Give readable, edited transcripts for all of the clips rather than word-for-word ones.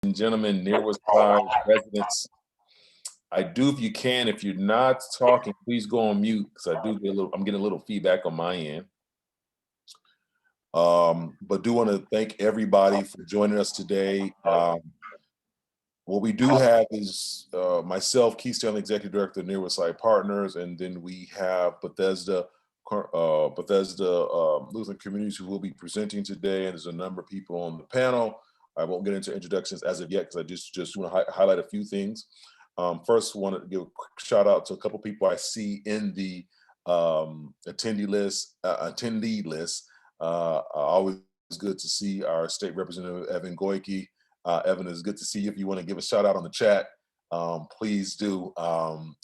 and gentlemen, near West Side residents. I do, if you can, if you're not talking, please go on mute because I'm getting a little feedback on my end. But do want to thank everybody for joining us today. What we do have is myself, Keith Stanley, Executive Director of Near West Side Partners, and then we have Bethesda Lutheran Communities who will be presenting today, and there's a number of people on the panel. I won't get into introductions as of yet because I just want to highlight a few things. First, I want to give a quick shout out to a couple people I see in the attendee list. Always good to see our State Representative Evan Goyke. Evan, it's good to see you. If you want to give a shout out on the chat, please do.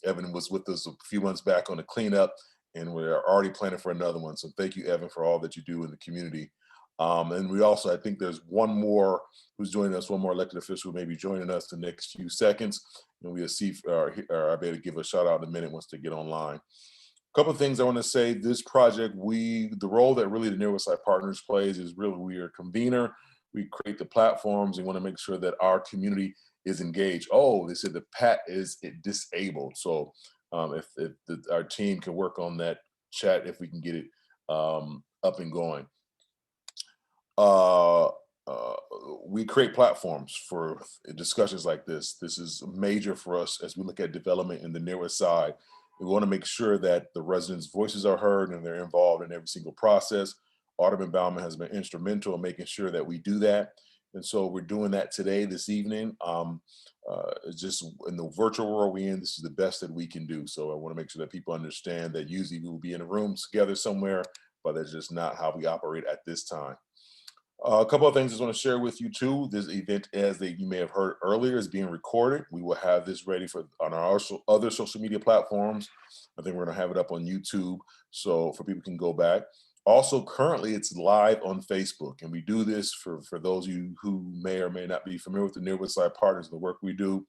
Evan was with us a few months back on the cleanup, and we're already planning for another one. So thank you, Evan, for all that you do in the community. And we also, I think there's one more who's joining us, one more elected official who may be joining us in the next few seconds. And we'll see, I'll be able to give a shout out in a minute once they get online. A couple of things I want to say. This project, the role that really the Near West Side Partners plays is really we are a convener. We create the platforms and want to make sure that our community is engaged. Oh, they said the PAT is disabled. So if our team can work on that chat, if we can get it up and going. We create platforms for discussions like this. This is major for us as we look at development in the Near West Side. We want to make sure that the residents' voices are heard and they're involved in every single process. Ottoman Bauman has been instrumental in making sure that we do that. And so we're doing that today, this evening. Just in the virtual world we're in, this is the best that we can do. So I want to make sure that people understand that usually we will be in a room together somewhere, but that's just not how we operate at this time. A couple of things I just want to share with you too. This event, as you may have heard earlier, is being recorded. We will have this ready on our other social media platforms. I think we're going to have it up on YouTube, so for people can go back. Also, currently, it's live on Facebook, and we do this for those of you who may or may not be familiar with the Near West Side Partners, the work we do.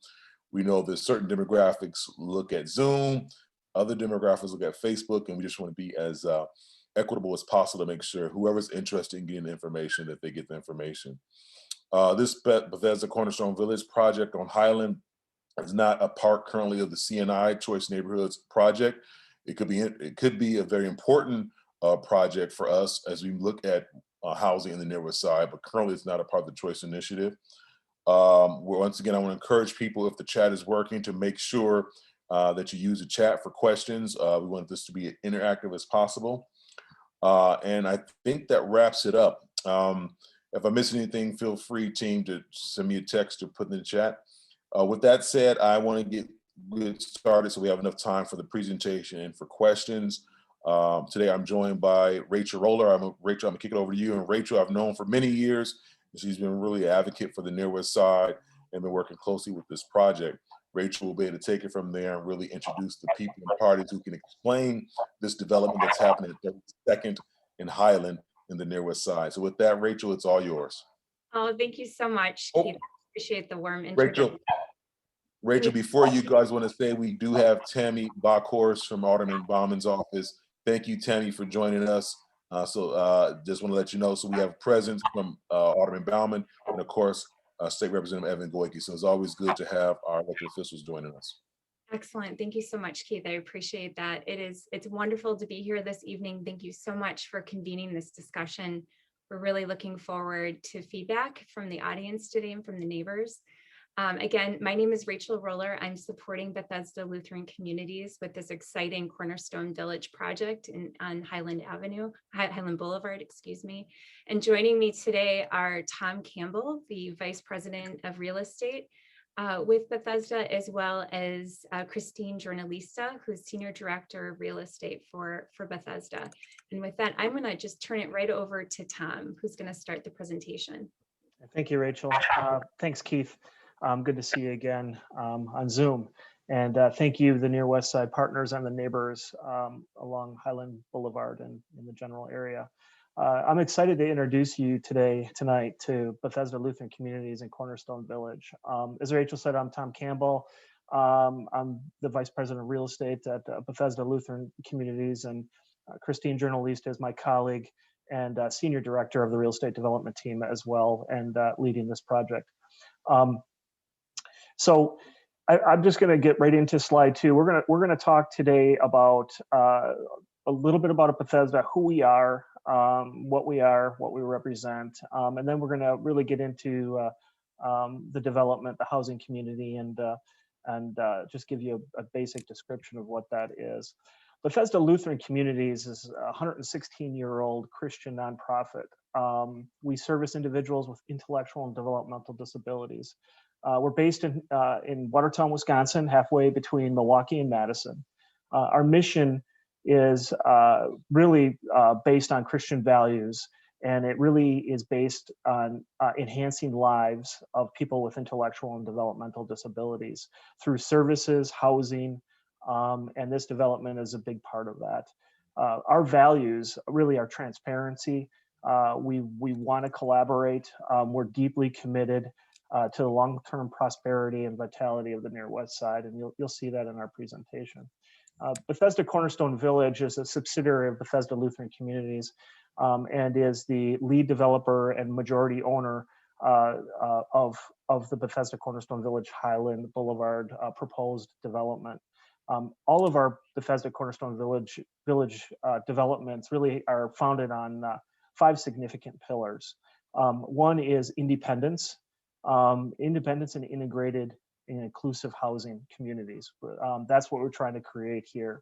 We know that certain demographics look at Zoom, other demographics look at Facebook, and we just want to be as equitable as possible to make sure whoever's interested in getting the information, that they get the information. This Bethesda Cornerstone Village project on Highland is not a part currently of the CNI Choice Neighborhoods project. It could be a very important project for us as we look at housing in the Near West Side, but currently it's not a part of the Choice Initiative. Once again, I want to encourage people, if the chat is working, to make sure that you use the chat for questions. We want this to be as interactive as possible. And I think that wraps it up. If I miss anything, feel free, team, to send me a text or put in the chat. With that said, I want to get started so we have enough time for the presentation and for questions. Today I'm joined by Rachel Roller. Rachel, I'm gonna kick it over to you. And Rachel, I've known for many years. She's been really an advocate for the Near West Side and been working closely with this project. Rachel will be able to take it from there and really introduce the people and parties who can explain this development that's happening at 32nd and Highland in the Near West Side. So with that, Rachel, it's all yours. Oh, thank you so much, Keith. Appreciate the warm introduction. Rachel, before you guys want to say, we do have Tammy Bachhorst from Ottoman Bauman's office. Thank you, Tammy, for joining us. Just want to let you know, so we have presence from Ottoman Bauman and, of course, State Representative Evan Goyke. So it's always good to have our elected officials joining us. Excellent. Thank you so much, Keith. I appreciate that. It's wonderful to be here this evening. Thank you so much for convening this discussion. We're really looking forward to feedback from the audience today and from the neighbors. Again, my name is Rachel Roller. I'm supporting Bethesda Lutheran Communities with this exciting Cornerstone Village project on Highland Boulevard, excuse me. And joining me today are Tom Campbell, the Vice President of Real Estate with Bethesda, as well as Christine Journalista, who's Senior Director of Real Estate for Bethesda. And with that, I'm gonna just turn it right over to Tom, who's gonna start the presentation. Thank you, Rachel. Thanks, Keith. Good to see you again on Zoom. And thank you, the Near West Side Partners and the neighbors along Highland Boulevard and in the general area. I'm excited to introduce you tonight to Bethesda Lutheran Communities in Cornerstone Village. As Rachel said, I'm Tom Campbell. I'm the Vice President of Real Estate at Bethesda Lutheran Communities, and Christine Journalista is my colleague and Senior Director of the Real Estate Development Team as well, and leading this project. So I'm just going to get right into slide 2. We're gonna talk today about a little bit about Bethesda, who we are, what we represent, and then we're going to really get into the development, the housing community, and just give you a basic description of what that is. Bethesda Lutheran Communities is a 116-year-old Christian nonprofit. We service individuals with intellectual and developmental disabilities. We're based in Watertown, Wisconsin, halfway between Milwaukee and Madison. Our mission is really based on Christian values, and it really is based on enhancing lives of people with intellectual and developmental disabilities through services, housing, and this development is a big part of that. Our values really are transparency. We want to collaborate. We're deeply committed to the long-term prosperity and vitality of the Near West Side, and you'll see that in our presentation. Bethesda Cornerstone Village is a subsidiary of Bethesda Lutheran Communities and is the lead developer and majority owner of the Bethesda Cornerstone Village Highland Boulevard proposed development. All of our Bethesda Cornerstone Village developments really are founded on 5 significant pillars. One is independence. Independence and integrated and inclusive housing communities. That's what we're trying to create here.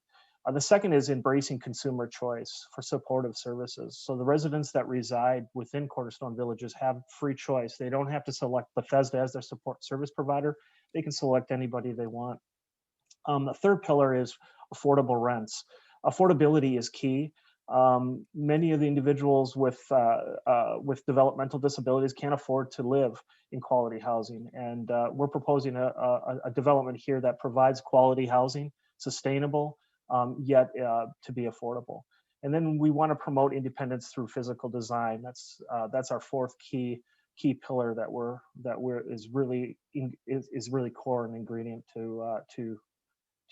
The second is embracing consumer choice for supportive services. So the residents that reside within Cornerstone Villages have free choice. They don't have to select Bethesda as their support service provider. They can select anybody they want. The third pillar is affordable rents. Affordability is key. Many of the individuals with developmental disabilities can't afford to live in quality housing, and we're proposing a development here that provides quality housing, sustainable, yet to be affordable. And then we want to promote independence through physical design. That's our fourth key pillar is really core and ingredient to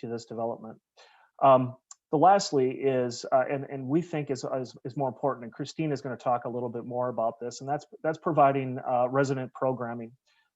this development. The lastly is, and we think is more important, and Christine is going to talk a little bit more about this, and that's providing resident programming.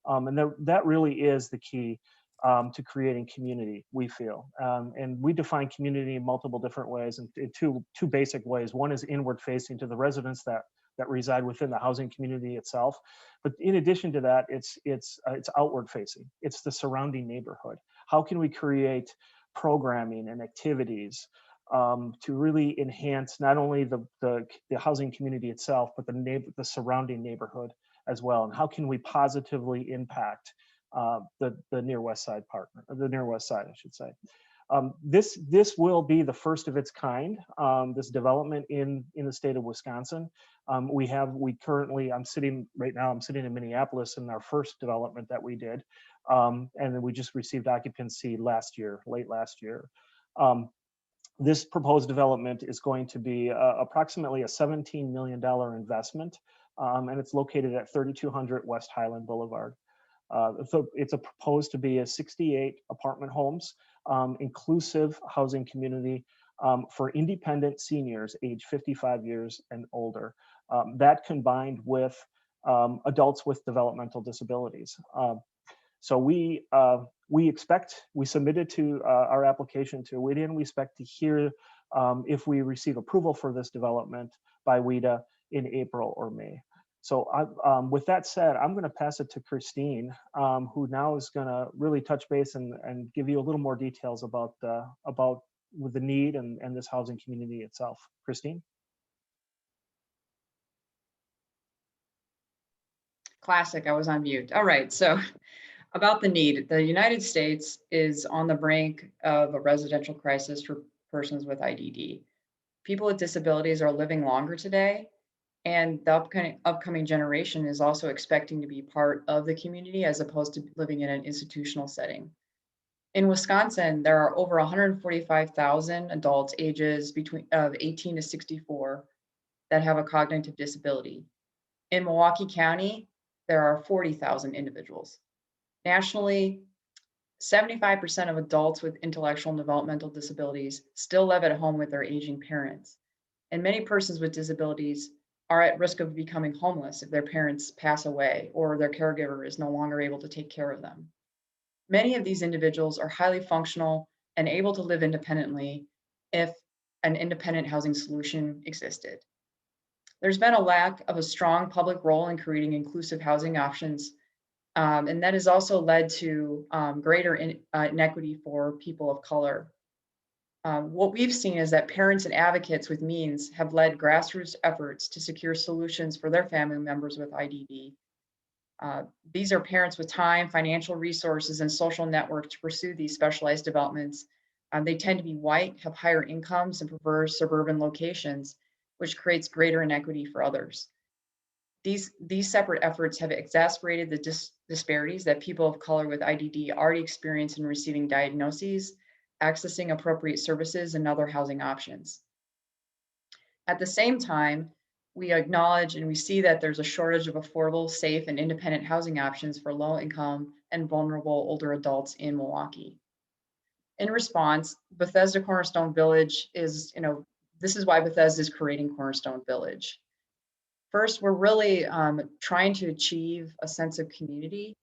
And that really is the key to creating community, we feel. And we define community in multiple different ways, and in two basic ways. One is inward facing to the residents that reside within the housing community itself. But in addition to that, it's outward facing. It's the surrounding neighborhood. How can we create programming and activities to really enhance not only the housing community itself, but the surrounding neighborhood as well? And how can we positively impact the Near West Side the Near West Side, I should say. This will be the first of its kind, this development in the state of Wisconsin. I'm sitting in Minneapolis in our first development that we did. And then we just received occupancy late last year. This proposed development is going to be approximately a $17 million investment, and it's located at 3200 West Highland Boulevard. So it's proposed to be a 68 apartment homes, inclusive housing community for independent seniors age 55 years and older. That combined with adults with developmental disabilities. So we submitted to our application to WIDA, and we expect to hear if we receive approval for this development by WIDA in April or May. So with that said, I'm going to pass it to Christine, who now is going to really touch base and give you a little more details about the need and this housing community itself. Christine? Classic, I was on mute. All right, so about the need. The United States is on the brink of a residential crisis for persons with IDD. People with disabilities are living longer today, and the upcoming generation is also expecting to be part of the community as opposed to living in an institutional setting. In Wisconsin, there are over 145,000 adults ages between 18 to 64 that have a cognitive disability. In Milwaukee County, there are 40,000 individuals. Nationally, 75% of adults with intellectual and developmental disabilities still live at home with their aging parents. And many persons with disabilities are at risk of becoming homeless if their parents pass away or their caregiver is no longer able to take care of them. Many of these individuals are highly functional and able to live independently if an independent housing solution existed. There's been a lack of a strong public role in creating inclusive housing options, and that has also led to greater inequity for people of color. What we've seen is that parents and advocates with means have led grassroots efforts to secure solutions for their family members with IDD. These are parents with time, financial resources, and social networks to pursue these specialized developments. They tend to be white, have higher incomes, and prefer suburban locations, which creates greater inequity for others. These separate efforts have exacerbated the disparities that people of color with IDD already experience in receiving diagnoses, accessing appropriate services, and other housing options. At the same time, we acknowledge and we see that there's a shortage of affordable, safe, and independent housing options for low-income and vulnerable older adults in Milwaukee. In response, Bethesda Cornerstone Village is, this is why Bethesda is creating Cornerstone Village. First, we're really trying to achieve a sense of community.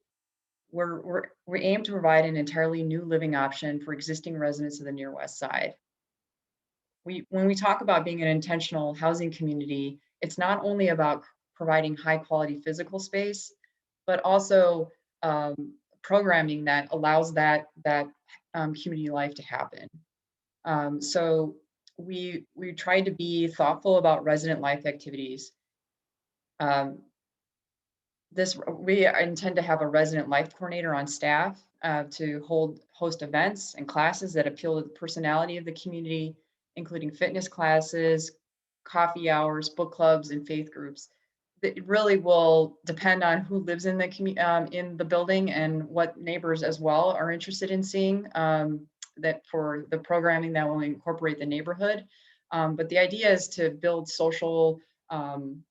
We aim to provide an entirely new living option for existing residents of the Near West Side. When we talk about being an intentional housing community, it's not only about providing high quality physical space, but also programming that allows that community life to happen. So we tried to be thoughtful about resident life activities. We intend to have a resident life coordinator on staff to host events and classes that appeal to the personality of the community, including fitness classes, coffee hours, book clubs, and faith groups. It really will depend on who lives in the building and what neighbors as well are interested in seeing that for the programming that will incorporate the neighborhood. But the idea is to build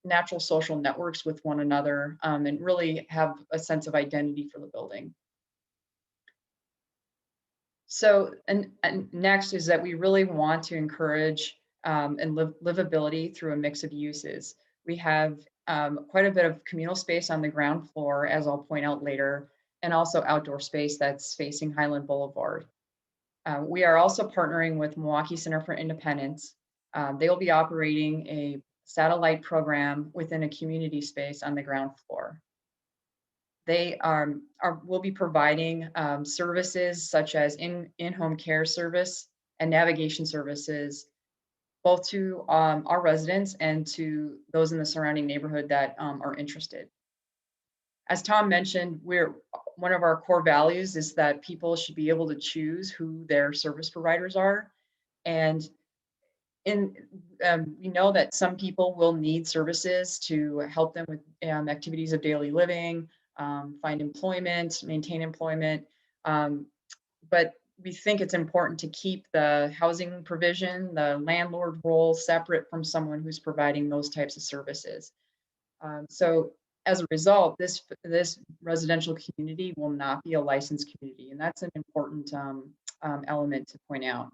natural social networks with one another and really have a sense of identity for the building. So, and next is that we really want to encourage livability through a mix of uses. We have quite a bit of communal space on the ground floor, as I'll point out later, and also outdoor space that's facing Highland Boulevard. We are also partnering with Milwaukee Center for Independence. They will be operating a satellite program within a community space on the ground floor. They will be providing services such as in-home care service and navigation services, both to our residents and to those in the surrounding neighborhood that are interested. As Tom mentioned, one of our core values is that people should be able to choose who their service providers are. And we know that some people will need services to help them with activities of daily living, find employment, maintain employment. But we think it's important to keep the housing provision, the landlord role separate from someone who's providing those types of services. So as a result, this residential community will not be a licensed community, and that's an important element to point out.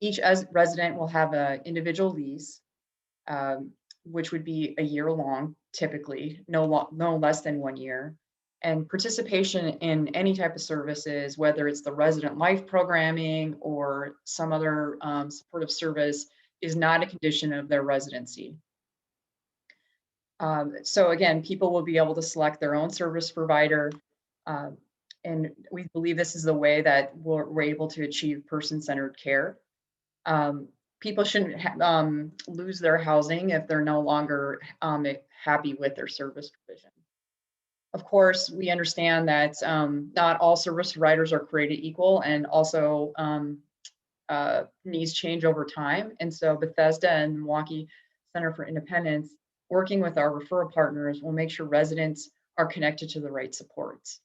Each resident will have an individual lease, which would be a year long, typically, no less than 1 year. And participation in any type of services, whether it's the resident life programming or some other supportive service, is not a condition of their residency. So again, people will be able to select their own service provider. And we believe this is the way that we're able to achieve person-centered care. People shouldn't lose their housing if they're no longer happy with their service provision. Of course, we understand that not all service providers are created equal, and also needs change over time. And so Bethesda and Milwaukee Center for Independence, working with our referral partners, will make sure residents are connected to the right supports.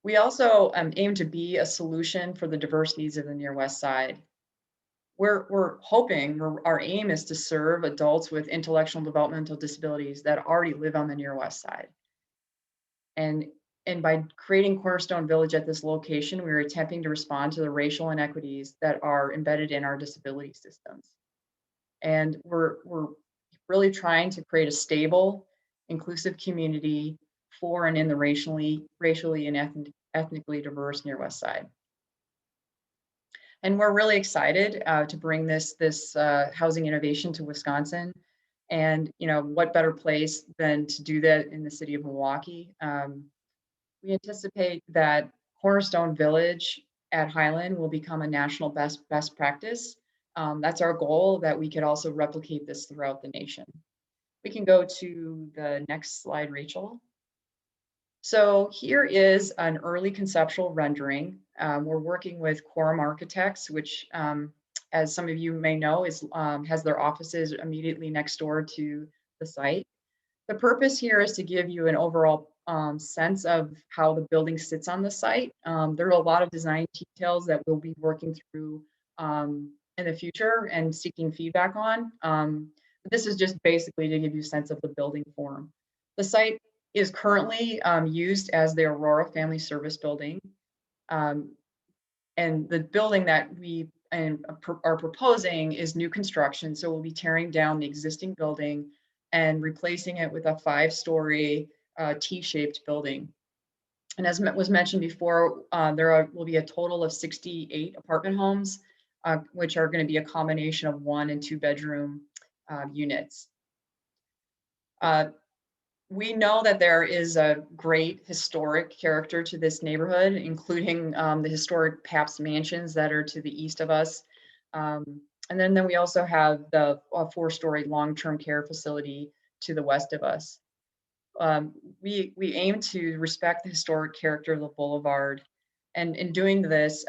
We also aim to be a solution for the diverse needs of the Near West Side. We're hoping, our aim is to serve adults with intellectual and developmental disabilities that already live on the Near West Side. And by creating Cornerstone Village at this location, we're attempting to respond to the racial inequities that are embedded in our disability systems. And we're really trying to create a stable, inclusive community for and in the racially and ethnically diverse Near West Side. And we're really excited to bring this housing innovation to Wisconsin. And what better place than to do that in the city of Milwaukee? We anticipate that Cornerstone Village at Highland will become a national best practice. That's our goal, that we could also replicate this throughout the nation. We can go to the next slide, Rachel. So here is an early conceptual rendering. We're working with Quorum Architects, which, as some of you may know, has their offices immediately next door to the site. The purpose here is to give you an overall sense of how the building sits on the site. There are a lot of design details that we'll be working through in the future and seeking feedback on. This is just basically to give you a sense of the building form. The site is currently used as the Aurora Family Service Building. And the building that we are proposing is new construction. So we'll be tearing down the existing building and replacing it with a 5-story T-shaped building. And as was mentioned before, will be a total of 68 apartment homes, which are going to be a combination of 1- and 2-bedroom units. We know that there is a great historic character to this neighborhood, including the historic Pabst mansions that are to the east of us. And then we also have the 4-story long-term care facility to the west of us. We aim to respect the historic character of the boulevard. And in doing this,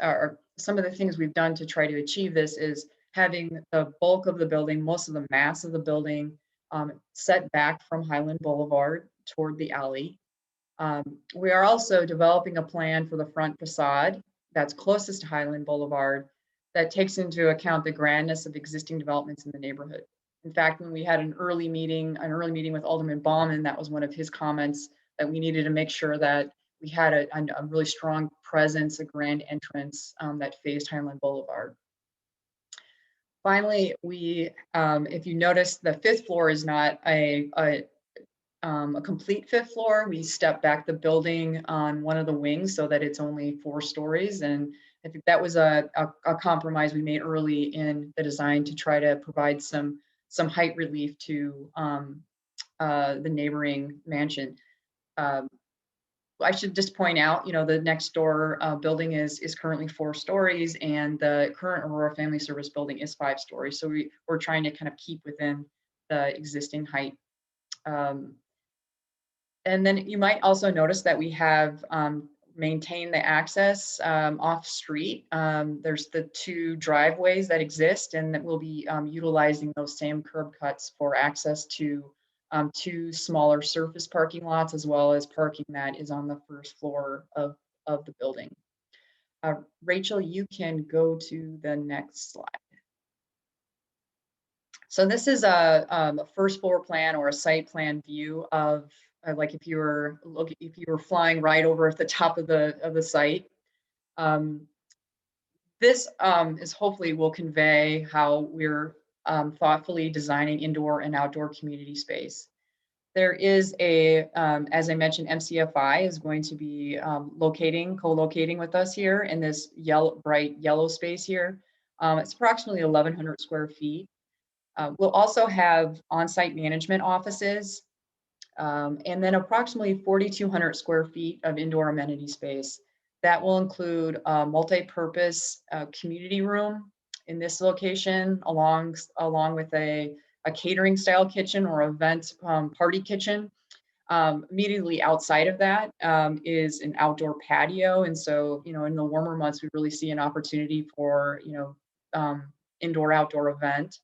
some of the things we've done to try to achieve this is having the bulk of the building, most of the mass of the building, set back from Highland Boulevard toward the alley. We are also developing a plan for the front facade that's closest to Highland Boulevard that takes into account the grandness of existing developments in the neighborhood. In fact, when we had an early meeting with Alderman Bauman, that was one of his comments, that we needed to make sure that we had a really strong presence, a grand entrance that faced Highland Boulevard. Finally, if you notice, the 5th floor is not a complete 5th floor. We stepped back the building on one of the wings so that it's only 4 stories. And I think that was a compromise we made early in the design to try to provide some height relief to the neighboring mansion. I should just point out, the next door building is currently 4 stories, and the current Aurora Family Service building is 5 stories. So we're trying to kind of keep within the existing height. And then you might also notice that we have maintained the access off street. There's the 2 driveways that exist, and that we'll be utilizing those same curb cuts for access to 2 smaller surface parking lots, as well as parking that is on the 1st floor of the building. Rachel, you can go to the next slide. So this is a 1st floor plan or a site plan view of like if you were flying right over at the top of the site. This is hopefully will convey how we're thoughtfully designing indoor and outdoor community space. There is as I mentioned, MCFI is going to be co-locating with us here in this bright yellow space here. It's approximately 1,100 square feet. We'll also have on-site management offices, and then approximately 4,200 square feet of indoor amenity space. That will include a multi-purpose community room in this location, along with a catering style kitchen or event party kitchen. Immediately outside of that is an outdoor patio. And so, in the warmer months, we really see an opportunity for, indoor-outdoor event.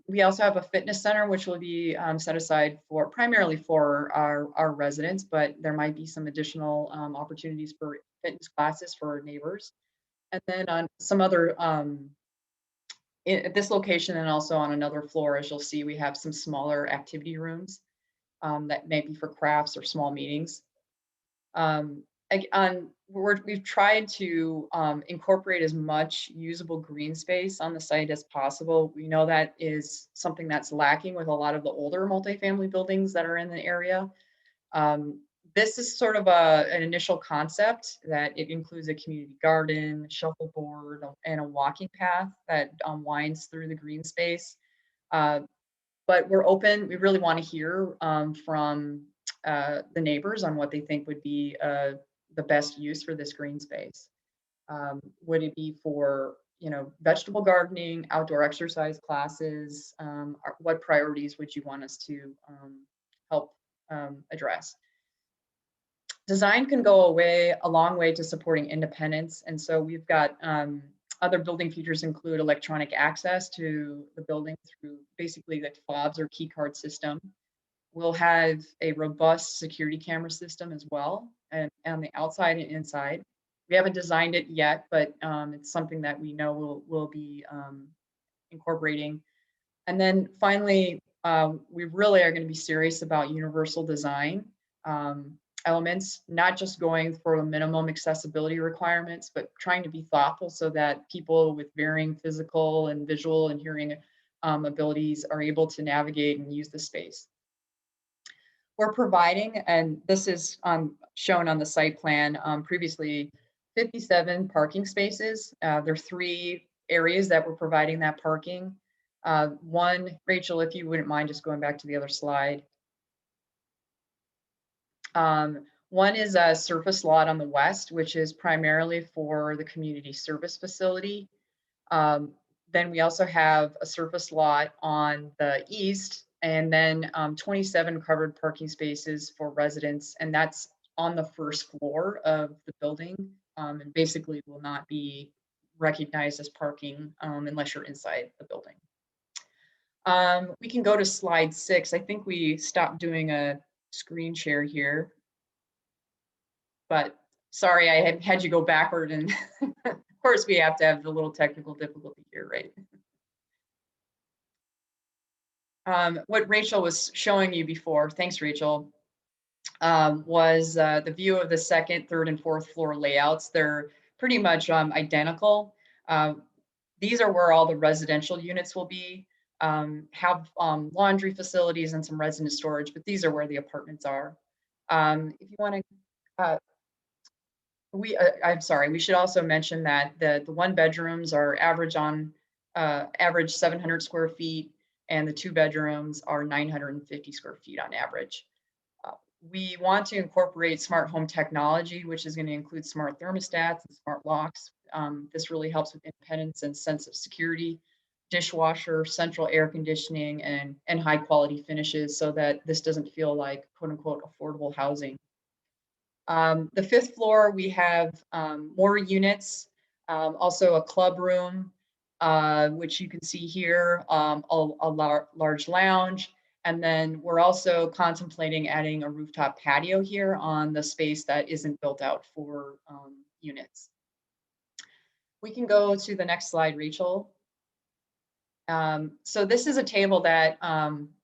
We also have a fitness center, which will be set aside primarily for our residents, but there might be some additional opportunities for fitness classes for our neighbors. And then on some other, at this location and also on another floor, as you'll see, we have some smaller activity rooms that may be for crafts or small meetings. we've tried to incorporate as much usable green space on the site as possible. We know that is something that's lacking with a lot of the older multifamily buildings that are in the area. This is sort of an initial concept that it includes a community garden, shuffleboard, and a walking path that winds through the green space. But we're open. We really want to hear from the neighbors on what they think would be the best use for this green space. Would it be for, vegetable gardening, outdoor exercise classes? What priorities would you want us to help address? Design can go a long way to supporting independence. And so we've got other building features include electronic access to the building through basically the fobs or key card system. We'll have a robust security camera system as well, and on the outside and inside. We haven't designed it yet, but it's something that we know we'll be incorporating. And then finally, we really are going to be serious about universal design elements, not just going for the minimum accessibility requirements, but trying to be thoughtful so that people with varying physical and visual and hearing abilities are able to navigate and use the space. We're providing, and this is shown on the site plan previously, 57 parking spaces. There are 3 areas that we're providing that parking. One, Rachel, if you wouldn't mind just going back to the other slide. One is a surface lot on the west, which is primarily for the community service facility. Then we also have a surface lot on the east, and then 27 covered parking spaces for residents, and that's on the first floor of the building, and basically will not be recognized as parking unless you're inside the building. We can go to slide 6. I think we stopped doing a screen share here, but sorry, I had you go backward, and of course we have to have the little technical difficulty here, right? What Rachel was showing you before, thanks Rachel, was the view of the second, third, and fourth floor layouts. They're pretty much identical. These are where all the residential units will be, have laundry facilities and some resident storage, but these are where the apartments are. If you want to, I'm sorry, we should also mention that the 1 bedrooms are average 700 square feet, and the 2 bedrooms are 950 square feet on average. We want to incorporate smart home technology, which is going to include smart thermostats and smart locks. This really helps with independence and sense of security, dishwasher, central air conditioning, and high quality finishes, so that this doesn't feel like quote unquote affordable housing. The 5th floor, we have more units, also a club room, which you can see here, a large lounge. And then we're also contemplating adding a rooftop patio here on the space that isn't built out for units. We can go to the next slide, Rachel. So this is a table that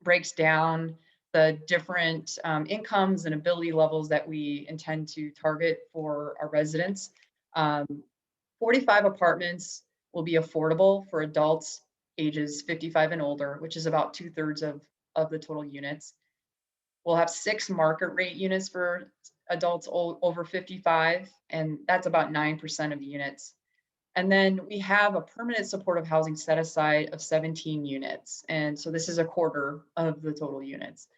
breaks down the different incomes and ability levels that we intend to target for our residents. 45 apartments will be affordable for adults ages 55 and older, which is about 2/3 of the total units. We'll have 6 market rate units for adults over 55, and that's about 9% of the units. And then we have a permanent supportive housing set aside of 17 units. And so this is 1/4 of the total units.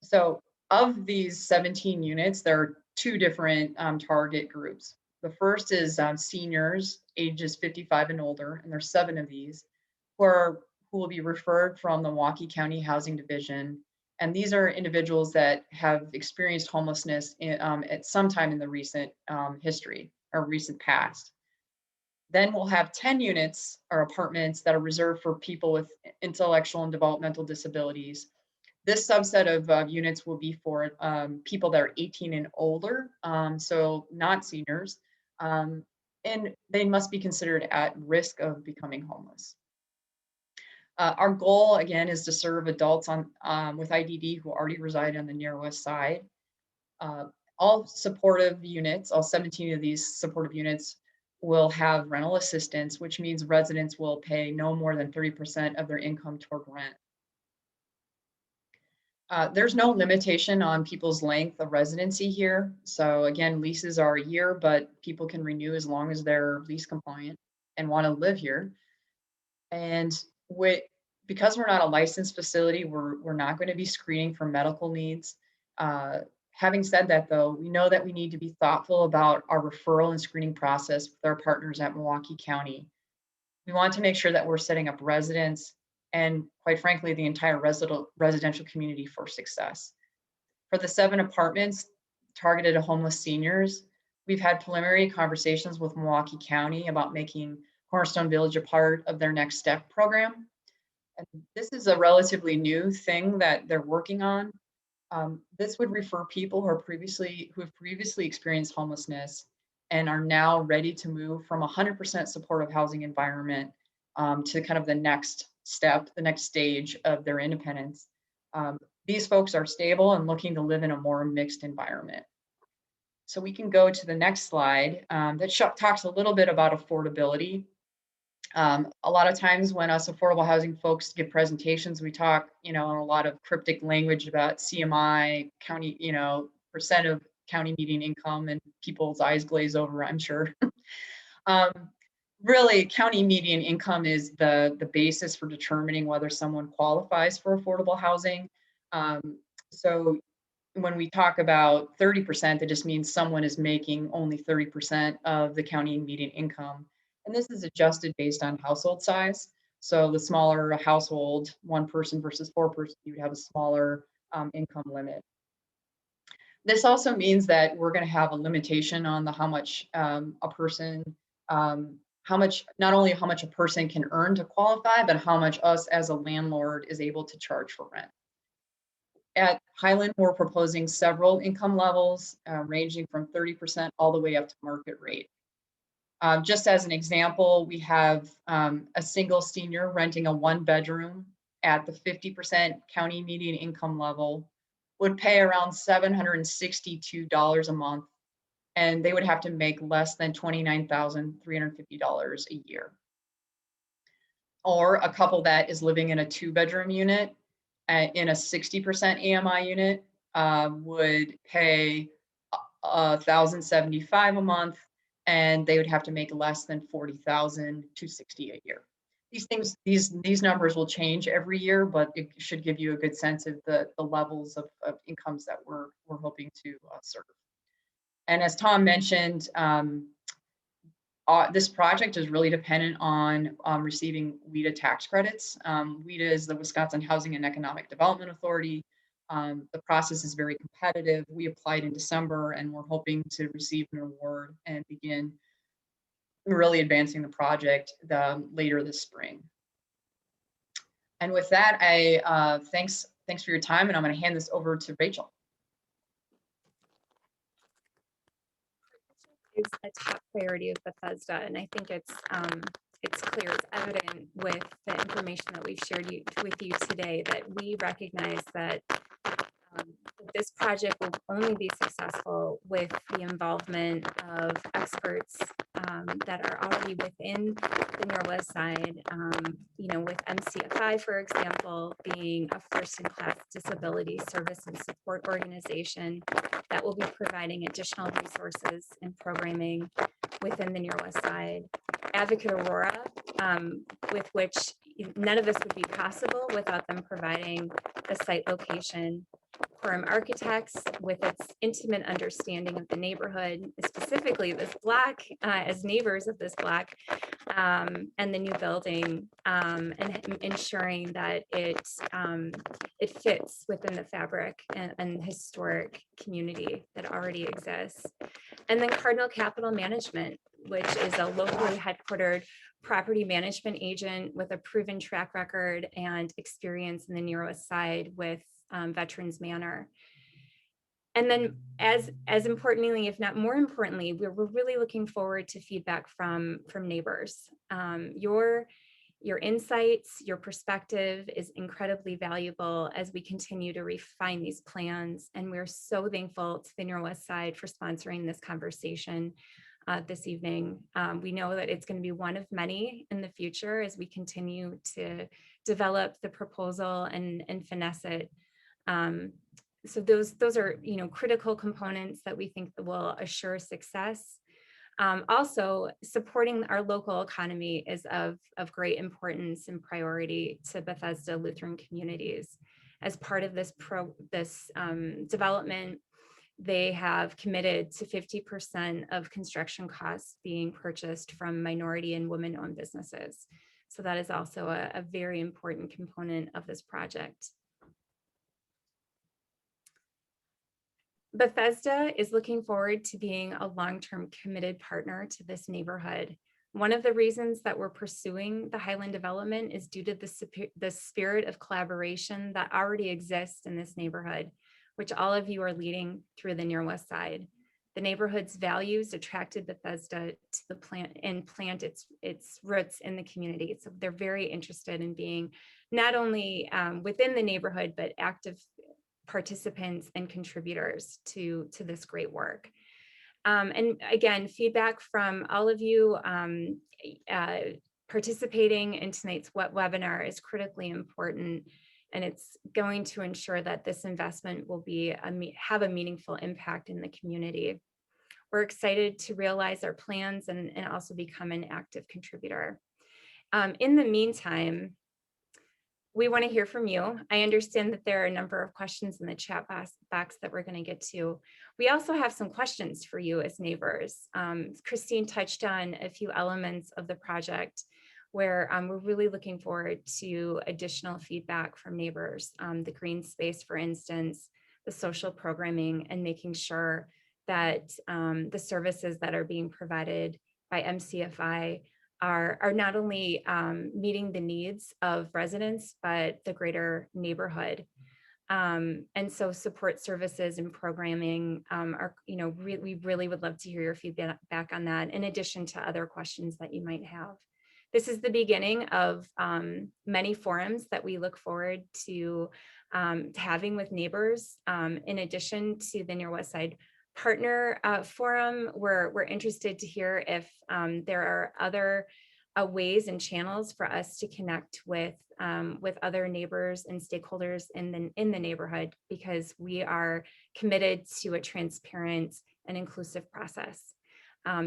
So of these 17 units, there are 2 different target groups. The first is seniors ages 55 and older, and there's 7 of these who will be referred from the Milwaukee County Housing Division. And these are individuals that have experienced homelessness at some time in the recent history or recent past. Then we'll have 10 units or apartments that are reserved for people with intellectual and developmental disabilities. This subset of units will be for people that are 18 and older, so not seniors, and they must be considered at risk of becoming homeless. Our goal, again, is to serve adults with IDD who already reside on the Near West Side. All supportive units, all 17 of these supportive units will have rental assistance, which means residents will pay no more than 30% of their income toward rent. There's no limitation on people's length of residency here. So again, leases are a year, but people can renew as long as they're lease compliant and want to live here. And because we're not a licensed facility, we're not going to be screening for medical needs. Having said that, though, we know that we need to be thoughtful about our referral and screening process with our partners at Milwaukee County. We want to make sure that we're setting up residents and, quite frankly, the entire residential community for success. For the 7 apartments targeted at homeless seniors, we've had preliminary conversations with Milwaukee County about making Cornerstone Village a part of their Next Step program. And this is a relatively new thing that they're working on. This would refer people who have previously experienced homelessness and are now ready to move from 100% supportive housing environment to kind of the next step, the next stage of their independence. These folks are stable and looking to live in a more mixed environment. So we can go to the next slide that talks a little bit about affordability. A lot of times when us affordable housing folks give presentations, we talk, in a lot of cryptic language about CMI, county, percent of county median income, and people's eyes glaze over, I'm sure. Really, county median income is the basis for determining whether someone qualifies for affordable housing. So when we talk about 30%, that just means someone is making only 30% of the county median income. And this is adjusted based on household size. So the smaller a household, 1 person versus 4 person, you would have a smaller income limit. This also means that we're going to have a limitation on how much not only how much a person can earn to qualify, but how much us as a landlord is able to charge for rent. At Highland, we're proposing several income levels ranging from 30% all the way up to market rate. Just as an example, we have a single senior renting a 1-bedroom at the 50% county median income level would pay around $762 a month, and they would have to make less than $29,350 a year. Or a couple that is living in a 2-bedroom unit in a 60% AMI unit would pay $1,075 a month, and they would have to make less than $40,260 a year. These numbers will change every year, but it should give you a good sense of the levels of incomes that we're hoping to serve. And as Tom mentioned, this project is really dependent on receiving WHEDA tax credits. WHEDA is the Wisconsin Housing and Economic Development Authority. The process is very competitive. We applied in December, and we're hoping to receive an award and begin really advancing the project later this spring. And with that, thanks for your time, and I'm going to hand this over to Rachel. Is a top priority of Bethesda, and I think it's clear, it's evident with the information that we've shared with you today that we recognize that this project will only be successful with the involvement of experts that are already within the Norwest side. With MCFI, for example, being a first-in-class disability service and support organization that will be providing additional resources and programming within the Norwest side. Advocate Aurora, with which none of this would be possible without them providing the site location. Quorum Architects, with its intimate understanding of the neighborhood, specifically this block, as neighbors of this block, and the new building, and ensuring that it fits within the fabric and historic community that already exists. And then Cardinal Capital Management, which is a locally headquartered property management agent with a proven track record and experience in the Norwest side with Veterans Manor. And then as importantly, if not more importantly, we're really looking forward to feedback from neighbors. Your Your insights, your perspective is incredibly valuable as we continue to refine these plans. And we're so thankful to the Near West Side for sponsoring this conversation this evening. We know that it's going to be one of many in the future as we continue to develop the proposal and finesse it. So those are, critical components that we think that will assure success. Also, supporting our local economy is of great importance and priority to Bethesda Lutheran communities. As part of this development, they have committed to 50% of construction costs being purchased from minority and women-owned businesses. So that is also a very important component of this project. Bethesda is looking forward to being a long-term committed partner to this neighborhood. One of the reasons that we're pursuing the Highland development is due to the spirit of collaboration that already exists in this neighborhood, which all of you are leading through the Near West Side. The neighborhood's values attracted Bethesda to the plant its roots in the community. So they're very interested in being not only within the neighborhood, but active participants and contributors to this great work. And again, feedback from all of you participating in tonight's webinar is critically important, and it's going to ensure that this investment will have a meaningful impact in the community. We're excited to realize our plans and also become an active contributor. In the meantime, we want to hear from you. I understand that there are a number of questions in the chat box that we're going to get to. We also have some questions for you as neighbors. Christine touched on a few elements of the project where we're really looking forward to additional feedback from neighbors. The green space, for instance, the social programming, and making sure that the services that are being provided by MCFI are not only meeting the needs of residents, but the greater neighborhood. And so support services and programming we really would love to hear your feedback on that, in addition to other questions that you might have. This is the beginning of many forums that we look forward to having with neighbors. In addition to the Near West Side Partner Forum, we're interested to hear if there are other ways and channels for us to connect with other neighbors and stakeholders in the neighborhood, because we are committed to a transparent and inclusive process.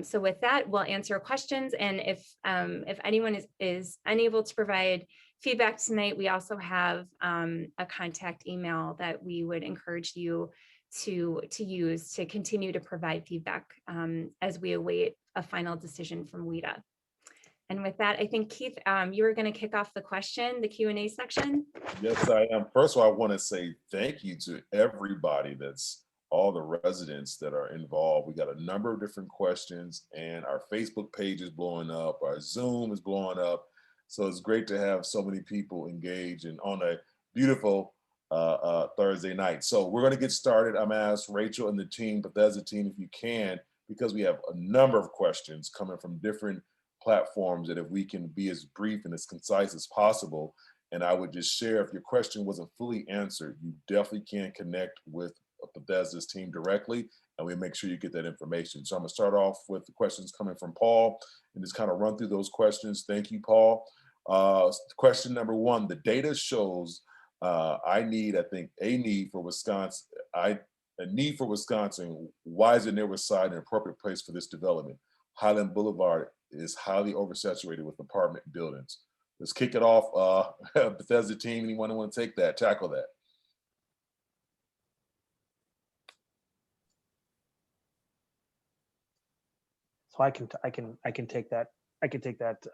So with that, we'll answer questions, and if anyone is unable to provide feedback tonight, we also have a contact email that we would encourage you to use to continue to provide feedback as we await a final decision from WIDA. And with that, I think, Keith, you were going to kick off the Q&A section. Yes, I am. First of all, I want to say thank you to everybody, that's all the residents that are involved. We got a number of different questions, and our Facebook page is blowing up, our Zoom is blowing up. So it's great to have so many people engaged and on a beautiful Thursday night. So we're going to get started. I'm going to ask Rachel and the team, Bethesda team, if you can, because we have a number of questions coming from different platforms, that if we can be as brief and as concise as possible. And I would just share, if your question wasn't fully answered, you definitely can connect with Bethesda's team directly, and we make sure you get that information. So I'm gonna start off with the questions coming from Paul and just kind of run through those questions. Thank you, Paul. Question number one, the data shows a need for Wisconsin. Why is the Near West Side an appropriate place for this development? Highland Boulevard is highly oversaturated with apartment buildings. Let's kick it off. Bethesda team, anyone want to tackle that? So I can take that. I can take that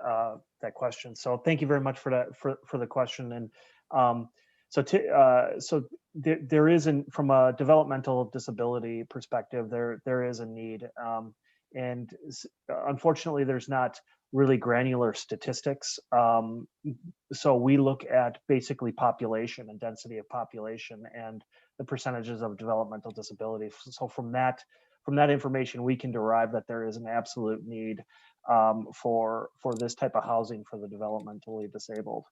that question. So thank you very much for that for the question. And so there is, from a developmental disability perspective, there is a need, and unfortunately there's not really granular statistics. So we look at basically population and density of population and the percentages of developmental disability. So from that from that information, we can derive that there is an absolute need for this type of housing for the developmentally disabled.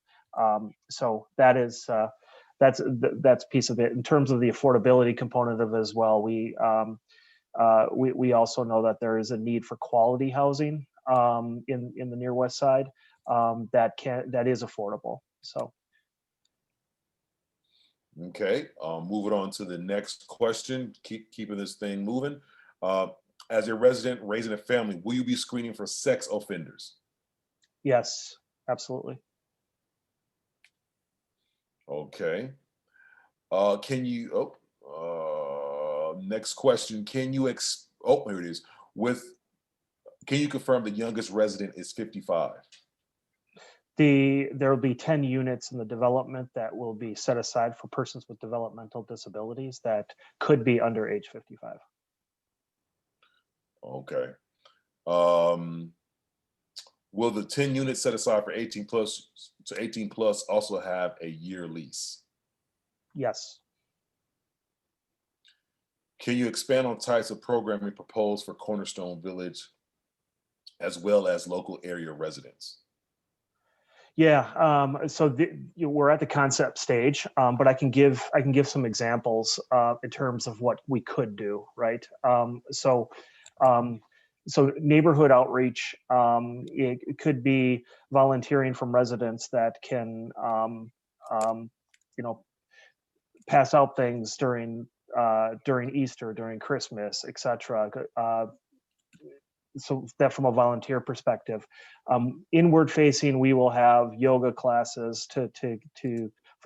So that is that's a piece of it. In terms of the affordability component of it as well, we also know that there is a need for quality housing in the near west side that is affordable. So. Okay, moving on to the next question, keeping this thing moving. As a resident raising a family, will you be screening for sex offenders? Yes, absolutely. Okay. Can you, next question, can you, here it is. Can you confirm the youngest resident is 55? There will be 10 units in the development that will be set aside for persons with developmental disabilities that could be under age 55. Okay. Will the 10 units set aside for 18 plus also have a year lease? Yes. Can you expand on types of programming proposed for Cornerstone Village as well as local area residents? Yeah, so we're at the concept stage, but I can give some examples in terms of what we could do, right? So neighborhood outreach, it could be volunteering from residents that can, pass out things during Easter, during Christmas, etc. So that from a volunteer perspective, inward facing, we will have yoga classes for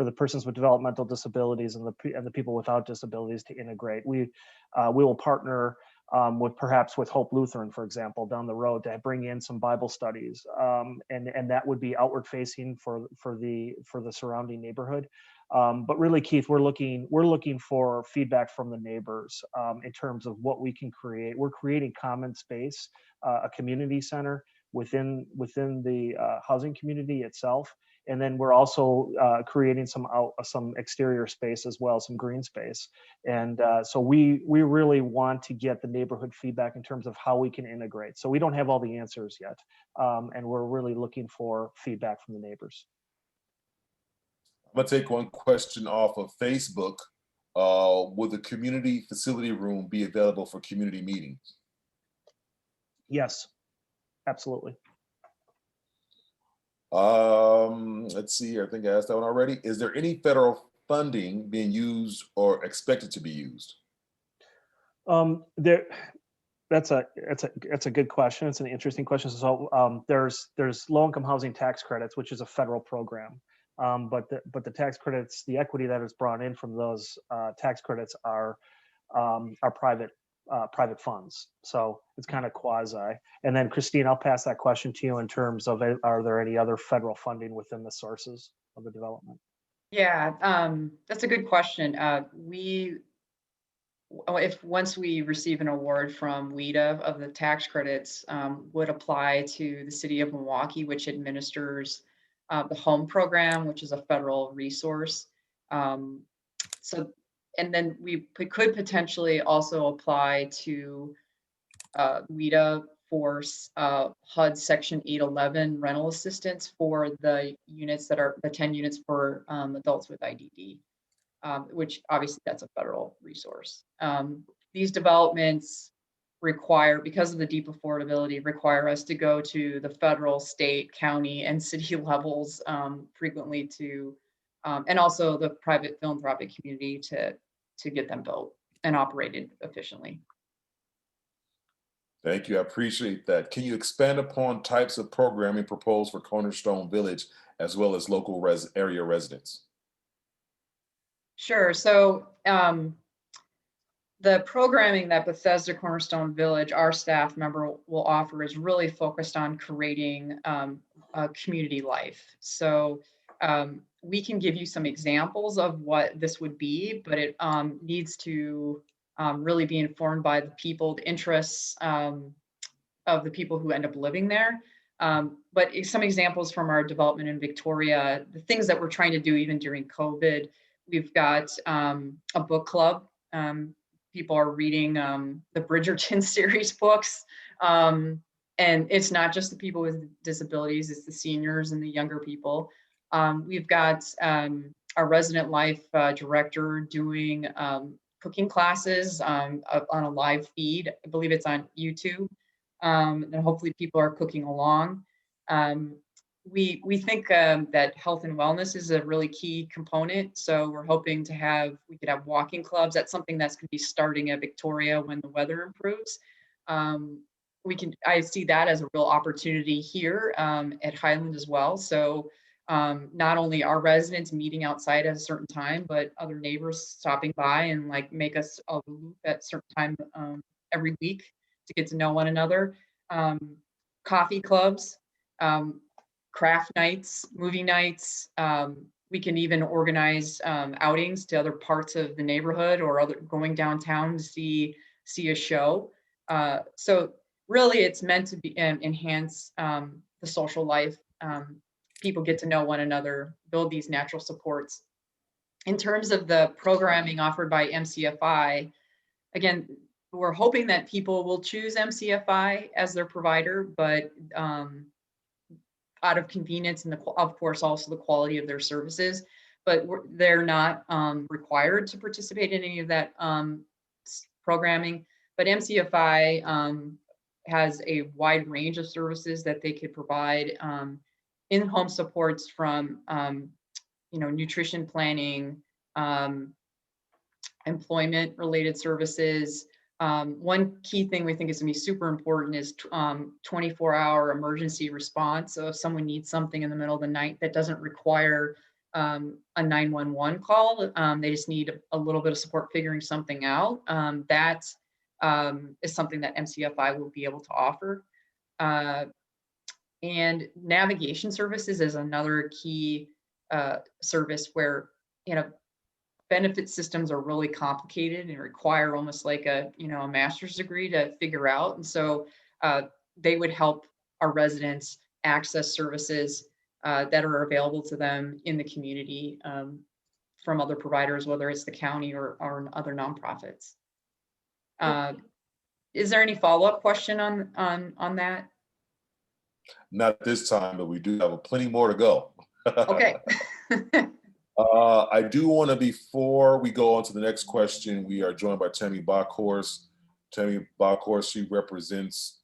the persons with developmental disabilities and the people without disabilities to integrate. We will partner with Hope Lutheran, for example, down the road to bring in some Bible studies, and that would be outward facing for the surrounding neighborhood. But really, Keith, we're looking for feedback from the neighbors in terms of what we can create. We're creating common space, a community center within the housing community itself, and then we're also creating some exterior space as well, some green space. And so we really want to get the neighborhood feedback in terms of how we can integrate. So we don't have all the answers yet, and we're really looking for feedback from the neighbors. I'm gonna take one question off of Facebook. Will the community facility room be available for community meetings? Yes, absolutely. Let's see here. I think I asked that one already. Is there any federal funding being used or expected to be used? That's a good question. It's an interesting question. So there's low-income housing tax credits, which is a federal program. But the tax credits, the equity that is brought in from those tax credits are private funds. So it's kind of quasi. And then Christine, I'll pass that question to you in terms of, are there any other federal funding within the sources of the development? Yeah, that's a good question. Once we receive an award from WIDA of the tax credits, would apply to the city of Milwaukee, which administers the home program, which is a federal resource. And then we could potentially also apply to WIDA for HUD Section 811 rental assistance for the units that are the 10 units for adults with IDD, which obviously that's a federal resource. These developments require, because of the deep affordability, require us to go to the federal, state, county, and city levels frequently and also the private philanthropic community to get them built and operated efficiently. Thank you. I appreciate that. Can you expand upon types of programming proposed for Cornerstone Village as well as local area residents? Sure. So the programming that Bethesda Cornerstone Village, our staff member, will offer is really focused on creating a community life. So we can give you some examples of what this would be, but it needs to really be informed by the people, the interests of the people who end up living there. But some examples from our development in Victoria, the things that we're trying to do even during COVID, we've got a book club. people are reading the Bridgerton series books. And it's not just the people with disabilities, it's the seniors and the younger people. We've got our resident life director doing cooking classes on a live feed. I believe it's on YouTube. And hopefully people are cooking along. We think that health and wellness is a really key component. So we're hoping to we could have walking clubs. That's something that's going to be starting at Victoria when the weather improves. I see that as a real opportunity here at Highland as well. So not only our residents meeting outside at a certain time, but other neighbors stopping by and like make us a loop at a certain time every week to get to know one another. Coffee clubs, craft nights, movie nights. We can even organize outings to other parts of the neighborhood or going downtown to see a show. So really it's meant to be enhance the social life. People get to know one another, build these natural supports. In terms of the programming offered by MCFI, again, we're hoping that people will choose MCFI as their provider, but out of convenience and of course also the quality of their services, but they're not required to participate in any of that programming. But MCFI has a wide range of services that they could provide, in-home supports from nutrition planning, employment related services. One key thing we think is going to be super important is 24-hour emergency response. So if someone needs something in the middle of the night that doesn't require a 911 call, they just need a little bit of support figuring something out. That is something that MCFI will be able to offer. And navigation services is another key service where, benefit systems are really complicated and require almost like a master's degree to figure out. And so they would help our residents access services that are available to them in the community from other providers, whether it's the county or other nonprofits. Is there any follow-up question on that? Not this time, but we do have plenty more to go. Okay. I do want to, before we go on to the next question, we are joined by Tammy Bockhorst. Tammy Bockhorst, she represents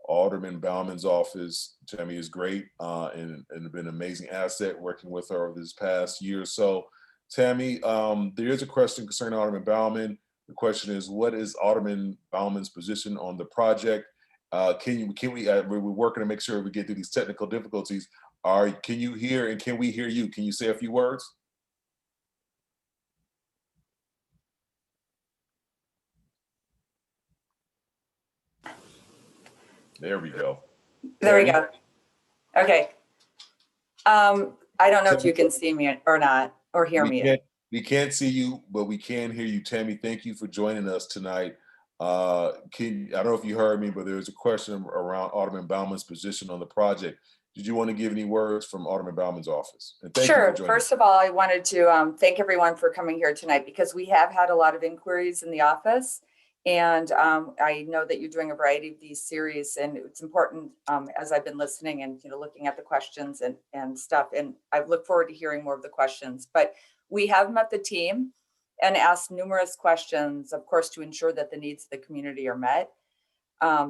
Alderman Bauman's office. Tammy is great and been an amazing asset working with her over this past year or so. Tammy, there is a question concerning Alderman Bauman. The question is, what is Alderman Bauman's position on the project? We're working to make sure we get through these technical difficulties. Can you hear and can we hear you? Can you say a few words? There we go. There we go. Okay. I don't know if you can see me or not, or hear me. We can't see you, but we can hear you. Tammy, thank you for joining us tonight. I don't know if you heard me, but there's a question around Alderman Bauman's position on the project. Did you want to give any words from Alderman Bauman's office? And thank Sure. You for joining First of all, I wanted to thank everyone for coming here tonight because we have had a lot of inquiries in the office. And I know that you're doing a variety of these series, and it's important as I've been listening and looking at the questions and stuff. And I look forward to hearing more of the questions. But we have met the team and asked numerous questions, of course, to ensure that the needs of the community are met.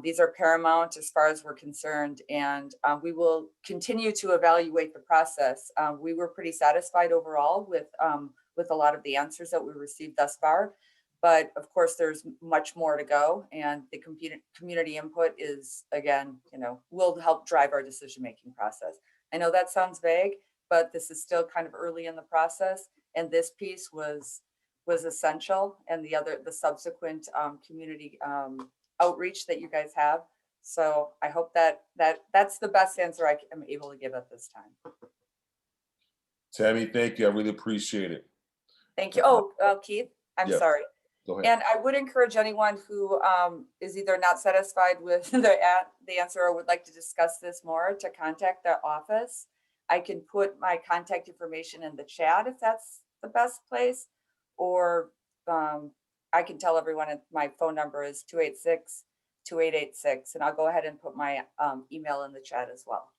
These are paramount as far as we're concerned, and we will continue to evaluate the process. We were pretty satisfied overall with a lot of the answers that we received thus far. But of course, there's much more to go, and the community input is, again, will help drive our decision-making process. I know that sounds vague, but this is still kind of early in the process, and this piece was essential, and the subsequent community outreach that you guys have. So I hope that's the best answer I am able to give at this time. Tammy, thank you. I really appreciate it. Thank you. Oh, Keith, I'm sorry. Go ahead. And I would encourage anyone who is either not satisfied with the answer or would like to discuss this more to contact the office. I can put my contact information in the chat if that's the best place, or I can tell everyone my phone number is 286-2886, and I'll go ahead and put my email in the chat as well.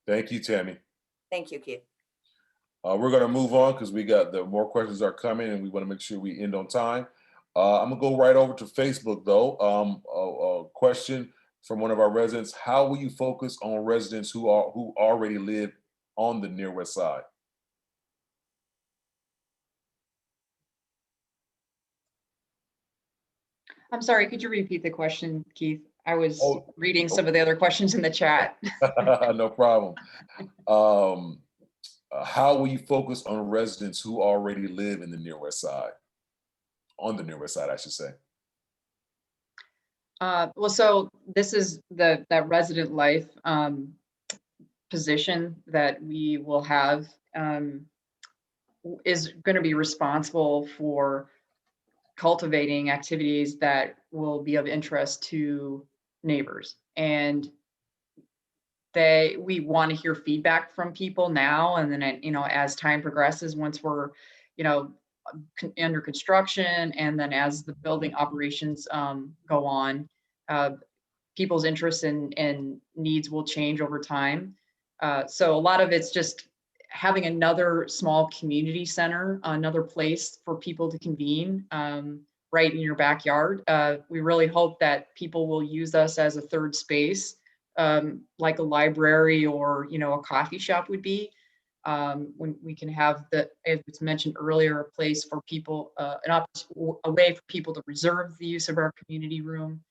Thank you, Tammy. Thank you, Keith. We're going to move on because we got the more questions are coming and we want to make sure we end on time. I'm going to go right over to Facebook though. A question from one of our residents: how will you focus on residents who already live on the Near West Side? I'm sorry, could you repeat the question, Keith? I was reading some of the other questions in the chat. No problem. How will you focus on residents who already live in the Near West Side? On the Near West Side, I should say. Well, so this is that resident life position that we will have is going to be responsible for cultivating activities that will be of interest to neighbors. And we want to hear feedback from people now, and then, as time progresses, once we're, under construction, and then as the building operations go on, people's interests and needs will change over time. So a lot of it's just having another small community center, another place for people to convene right in your backyard. We really hope that people will use us as a third space, like a library or, a coffee shop would be. When we can have as was mentioned earlier, a place for people, a way for people to reserve the use of our community room.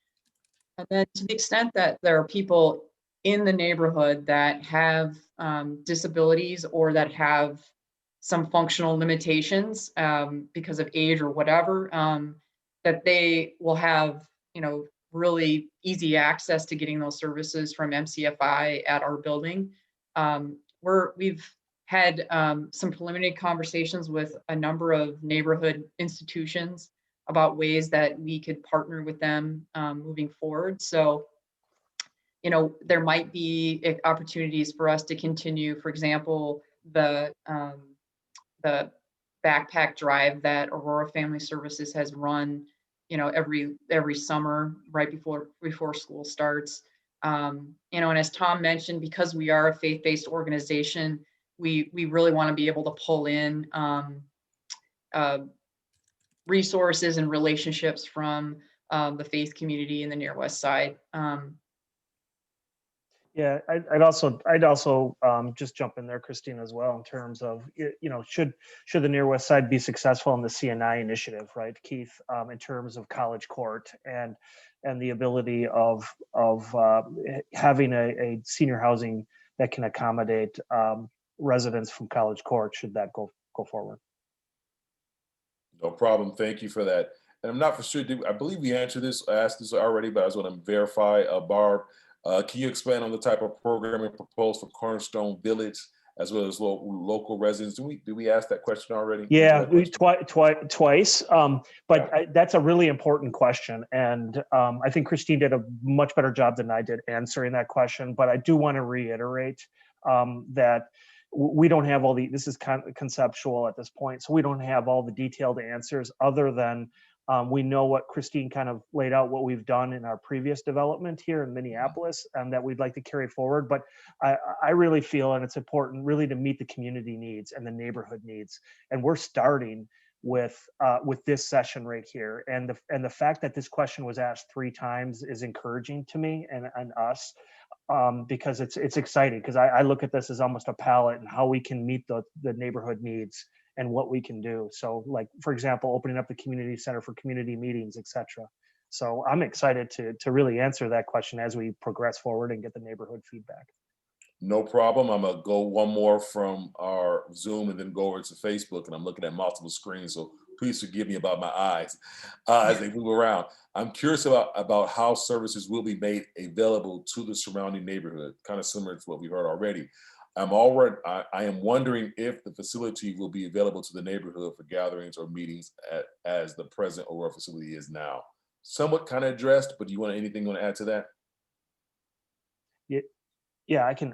And then to the extent that there are people in the neighborhood that have disabilities or that have some functional limitations because of age or whatever, that they will have, really easy access to getting those services from MCFI at our building. We've had some preliminary conversations with a number of neighborhood institutions about ways that we could partner with them moving forward. So, there might be opportunities for us to continue, for example, the backpack drive that Aurora Family Services has run, every summer right before school starts. And as Tom mentioned, because we are a faith-based organization, we really want to be able to pull in resources and relationships from the faith community in the Near West Side. Yeah, I'd also just jump in there, Christine, as well, in terms of, should the Near West Side be successful in the CNI initiative, right, Keith, in terms of College Court and the ability of having a senior housing that can accommodate residents from College Court, should that go forward? No problem. Thank you for that. And I'm not for sure. I believe we asked this already, but I just want to verify. Barb, can you expand on the type of programming proposed for Cornerstone Village as well as local residents? Did we ask that question already? Yeah, twice. That's a really important question. And I think Christine did a much better job than I did answering that question. But I do want to reiterate that we don't have this is kind of conceptual at this point. So we don't have all the detailed answers other than we know what Christine kind of laid out, what we've done in our previous development here in Minneapolis, and that we'd like to carry forward. But I really feel, and it's important really to meet the community needs and the neighborhood needs. And we're starting with this session right here. And the fact that this question was asked 3 times is encouraging to me and us. Because it's exciting, because I look at this as almost a palette and how we can meet the neighborhood needs and what we can do. So, like, for example, opening up the community center for community meetings, etc. So I'm excited to really answer that question as we progress forward and get the neighborhood feedback. No problem. I'm gonna go one more from our Zoom and then go over to Facebook, and I'm looking at multiple screens, so please forgive me about my eyes as they move around. I'm curious about how services will be made available to the surrounding neighborhood, kind of similar to what we heard already. I am wondering if the facility will be available to the neighborhood for gatherings or meetings as the present Aurora facility is now. Somewhat kind of addressed, but do you want to add to that? Yeah, I can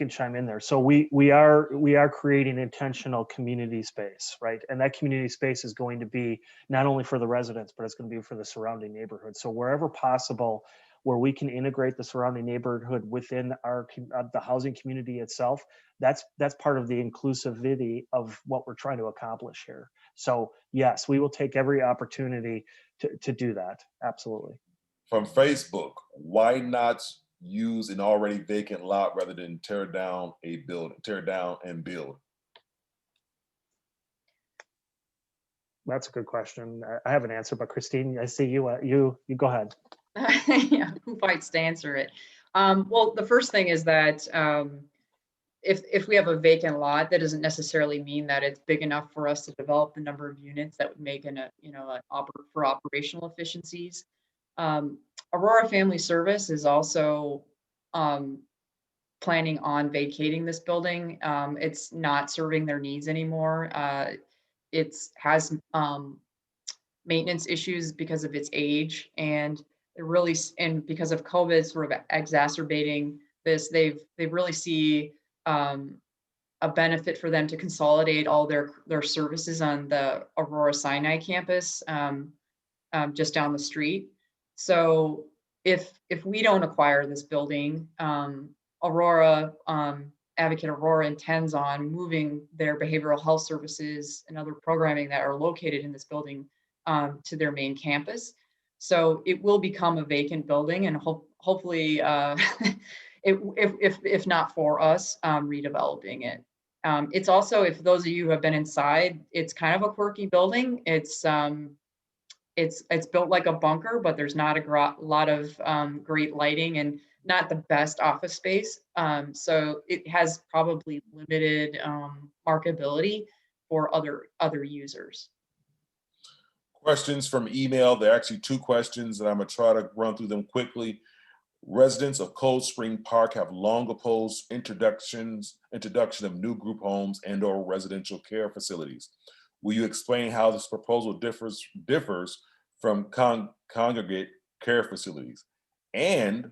chime in there. So we are creating intentional community space, right? And that community space is going to be not only for the residents, but it's going to be for the surrounding neighborhood. So wherever possible, where we can integrate the surrounding neighborhood within the housing community itself, that's part of the inclusivity of what we're trying to accomplish here. So yes, we will take every opportunity to do that. Absolutely. From Facebook, why not use an already vacant lot rather than tear down and build? That's a good question. I have an answer, but Christine, I see you. You go ahead. Yeah, who fights to answer it? Well, the first thing is that if we have a vacant lot, that doesn't necessarily mean that it's big enough for us to develop the number of units that would make for operational efficiencies. Aurora Family Service is also planning on vacating this building. It's not serving their needs anymore. It has maintenance issues because of its age, and because of COVID sort of exacerbating this, they've really see a benefit for them to consolidate all their services on the Aurora Sinai campus just down the street. So if we don't acquire this building, Aurora, Advocate Aurora intends on moving their behavioral health services and other programming that are located in this building to their main campus. So it will become a vacant building, and hopefully, if not for us, redeveloping it. It's also, if those of you who have been inside, it's kind of a quirky building. It's built like a bunker, but there's not a lot of great lighting and not the best office space. So it has probably limited marketability for other users. Questions from email. There are actually two questions, and I'm gonna try to run through them quickly. Residents of Cold Spring Park have long opposed introduction of new group homes and/or residential care facilities. Will you explain how this proposal differs from congregate care facilities? And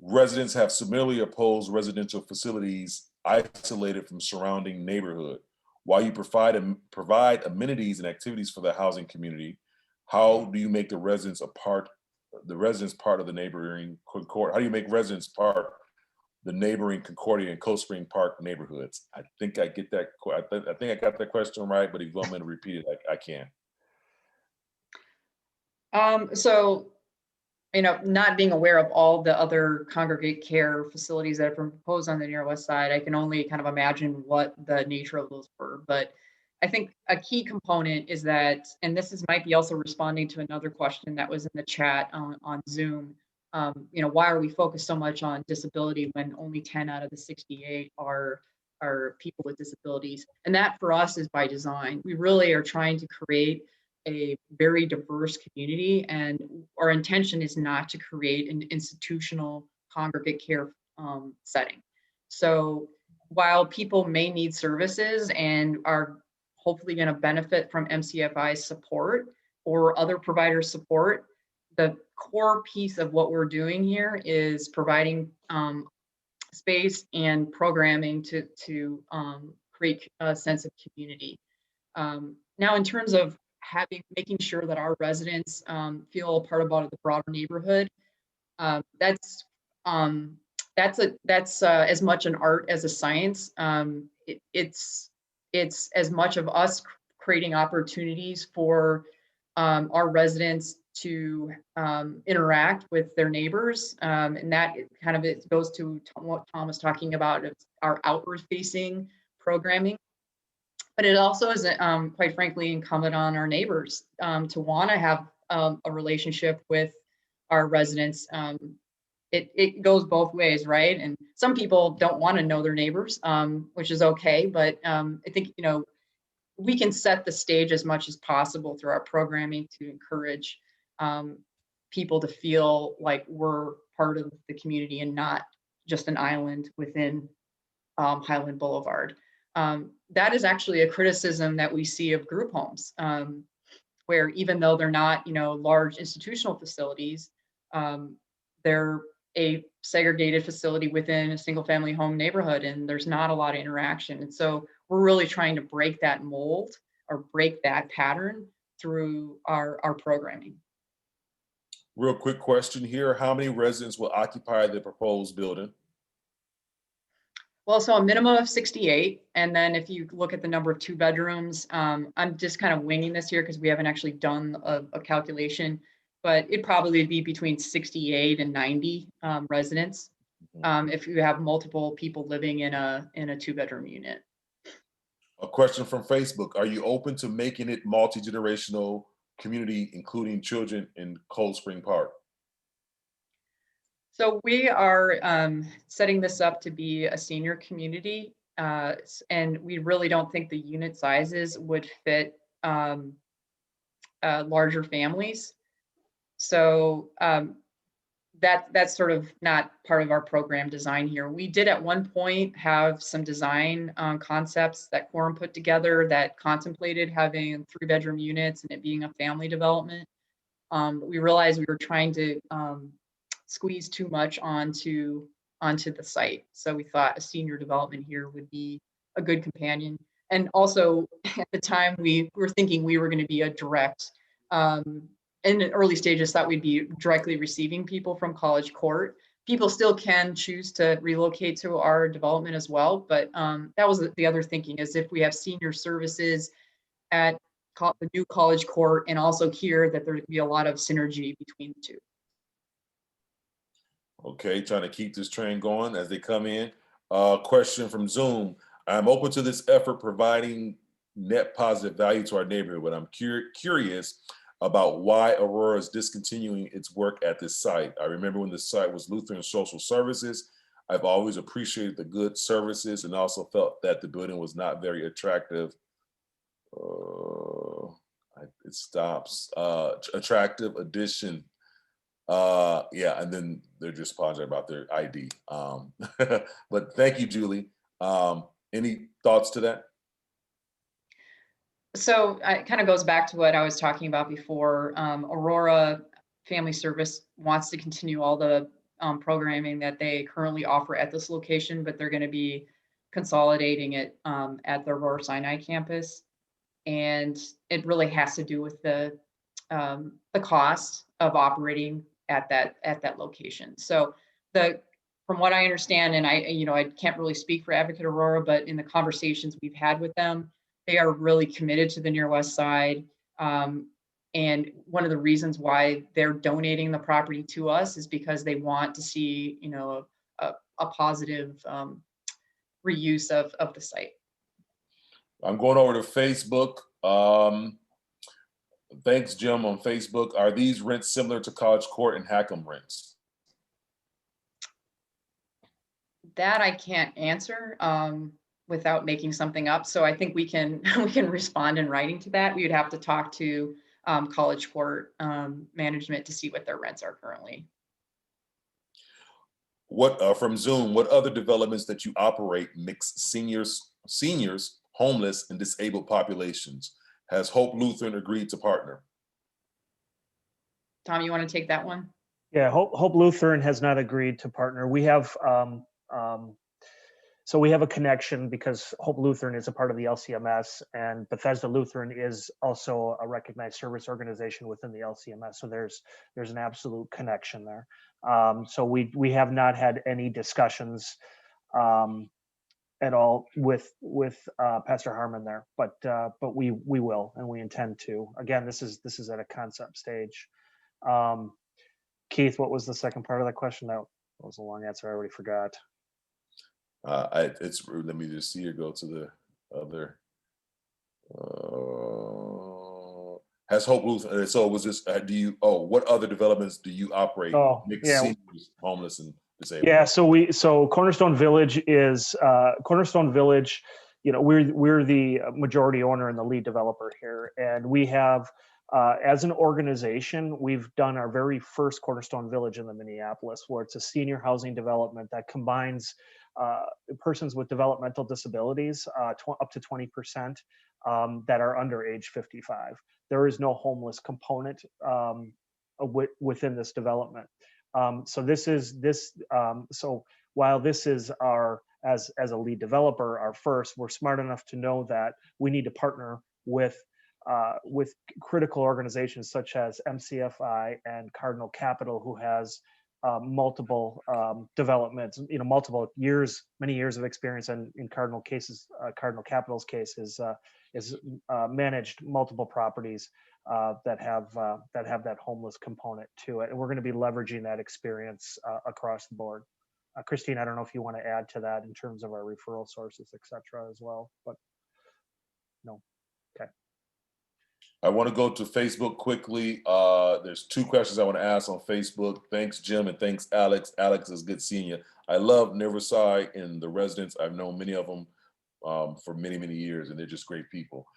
residents have similarly opposed residential facilities isolated from surrounding neighborhood. While you provide amenities and activities for the housing community, how do you make the residents part of the neighboring Concord? How do you make residents part the neighboring Concordia and Cold Spring Park neighborhoods? I think I get that. I think I got that question right, but if you want me to repeat it, I can. So, not being aware of all the other congregate care facilities that have been proposed on the Near West Side, I can only kind of imagine what the nature of those were. But I think a key component is that, and might be also responding to another question that was in the chat on Zoom. Why are we focused so much on disability when only 10 out of the 68 are people with disabilities? And that for us is by design. We really are trying to create a very diverse community, and our intention is not to create an institutional congregate care setting. So while people may need services and are hopefully going to benefit from MCFI's support or other providers' support, the core piece of what we're doing here is providing space and programming to create a sense of community. Now, in terms of making sure that our residents feel a part about the broader neighborhood, that's as much an art as a science. It's as much of us creating opportunities for our residents to interact with their neighbors, and that kind of it goes to what Tom was talking about, our outward-facing programming. But it also is, quite frankly, incumbent on our neighbors to want to have a relationship with our residents. It goes both ways, right? And some people don't want to know their neighbors, which is okay. But I think, we can set the stage as much as possible through our programming to encourage people to feel like we're part of the community and not just an island within Highland Boulevard. That is actually a criticism that we see of group homes, where even though they're not, large institutional facilities, they're a segregated facility within a single family home neighborhood, and there's not a lot of interaction. And so we're really trying to break that mold or break that pattern through our programming. Real quick question here. How many residents will occupy the proposed building? Well, so a minimum of 68. And then if you look at the number of 2 bedrooms, I'm just kind of winging this here because we haven't actually done a calculation, but it'd probably be between 68 and 90 residents if you have multiple people living in a 2-bedroom unit. A question from Facebook. Are you open to making it multi-generational community, including children in Cold Spring Park? So we are setting this up to be a senior community, and we really don't think the unit sizes would fit larger families. So that's sort of not part of our program design here. We did at one point have some design concepts that Quorum put together that contemplated having 3-bedroom units and it being a family development. But we realized we were trying to squeeze too much onto the site. So we thought a senior development here would be a good companion. And also at the time we were thinking we were going to be a direct, in the early stages thought we'd be directly receiving people from College Court. People still can choose to relocate to our development as well. But that was the other thinking, is if we have senior services at the new College Court and also here, that there would be a lot of synergy between the two. Okay, trying to keep this train going as they come in. Question from Zoom. I'm open to this effort providing net positive value to our neighborhood, but I'm curious about why Aurora is discontinuing its work at this site. I remember when the site was Lutheran Social Services. I've always appreciated the good services and also felt that the building was not very attractive. It stops. Attractive addition. Yeah, and then they're just apologizing about their ID. But thank you, Julie. Any thoughts to that? So it kind of goes back to what I was talking about before. Aurora Family Service wants to continue all the programming that they currently offer at this location, but they're going to be consolidating it at the Aurora Sinai campus. And it really has to do with the cost of operating at that location. So from what I understand, and I can't really speak for Advocate Aurora, but in the conversations we've had with them, they are really committed to the Near West Side. And one of the reasons why they're donating the property to us is because they want to see, a positive reuse of the site. I'm going over to Facebook. Thanks, Jim, on Facebook. Are these rents similar to College Court and Hackham rents? That I can't answer without making something up. So I think we can respond in writing to that. We would have to talk to College Court management to see what their rents are currently. What from Zoom? What other developments that you operate mix seniors, homeless, and disabled populations? Has Hope Lutheran agreed to partner? Tom, you want to take that one? Yeah, Hope Lutheran has not agreed to partner. We have so we have a connection because Hope Lutheran is a part of the LCMS, and Bethesda Lutheran is also a recognized service organization within the LCMS. So there's an absolute connection there. So we have not had any discussions at all with Pastor Harmon there, but we will, and we intend to. Again, this is at a concept stage. Keith, what was the second part of that question? That was a long answer. I already forgot. Let me just see here. Go to the other. Has Hope Lutheran? So was this? What other developments do you operate? Seniors, homeless, and disabled. Yeah. So Cornerstone Village is Cornerstone Village. We're the majority owner and the lead developer here, and we have. As an organization, we've done our very first Cornerstone Village in the Minneapolis, where it's a senior housing development that combines persons with developmental disabilities, up to 20%, that are under age 55. There is no homeless component within this development. So this is this. So while this is our as a lead developer, our first, we're smart enough to know that we need to partner with critical organizations such as MCFI and Cardinal Capital, who has multiple developments, multiple years, many years of experience. And in Cardinal Cardinal Capital's case is managed multiple properties that have that homeless component to it. And we're going to be leveraging that experience across the board. Christine, I don't know if you want to add to that in terms of our referral sources, et cetera, as well, but no. Okay. I want to go to Facebook quickly. There's two questions I want to ask on Facebook. Thanks, Jim, and thanks, Alex. Alex, is good seeing you. I love Riverside and the residents. I've known many of them for many, many years, and they're just great people.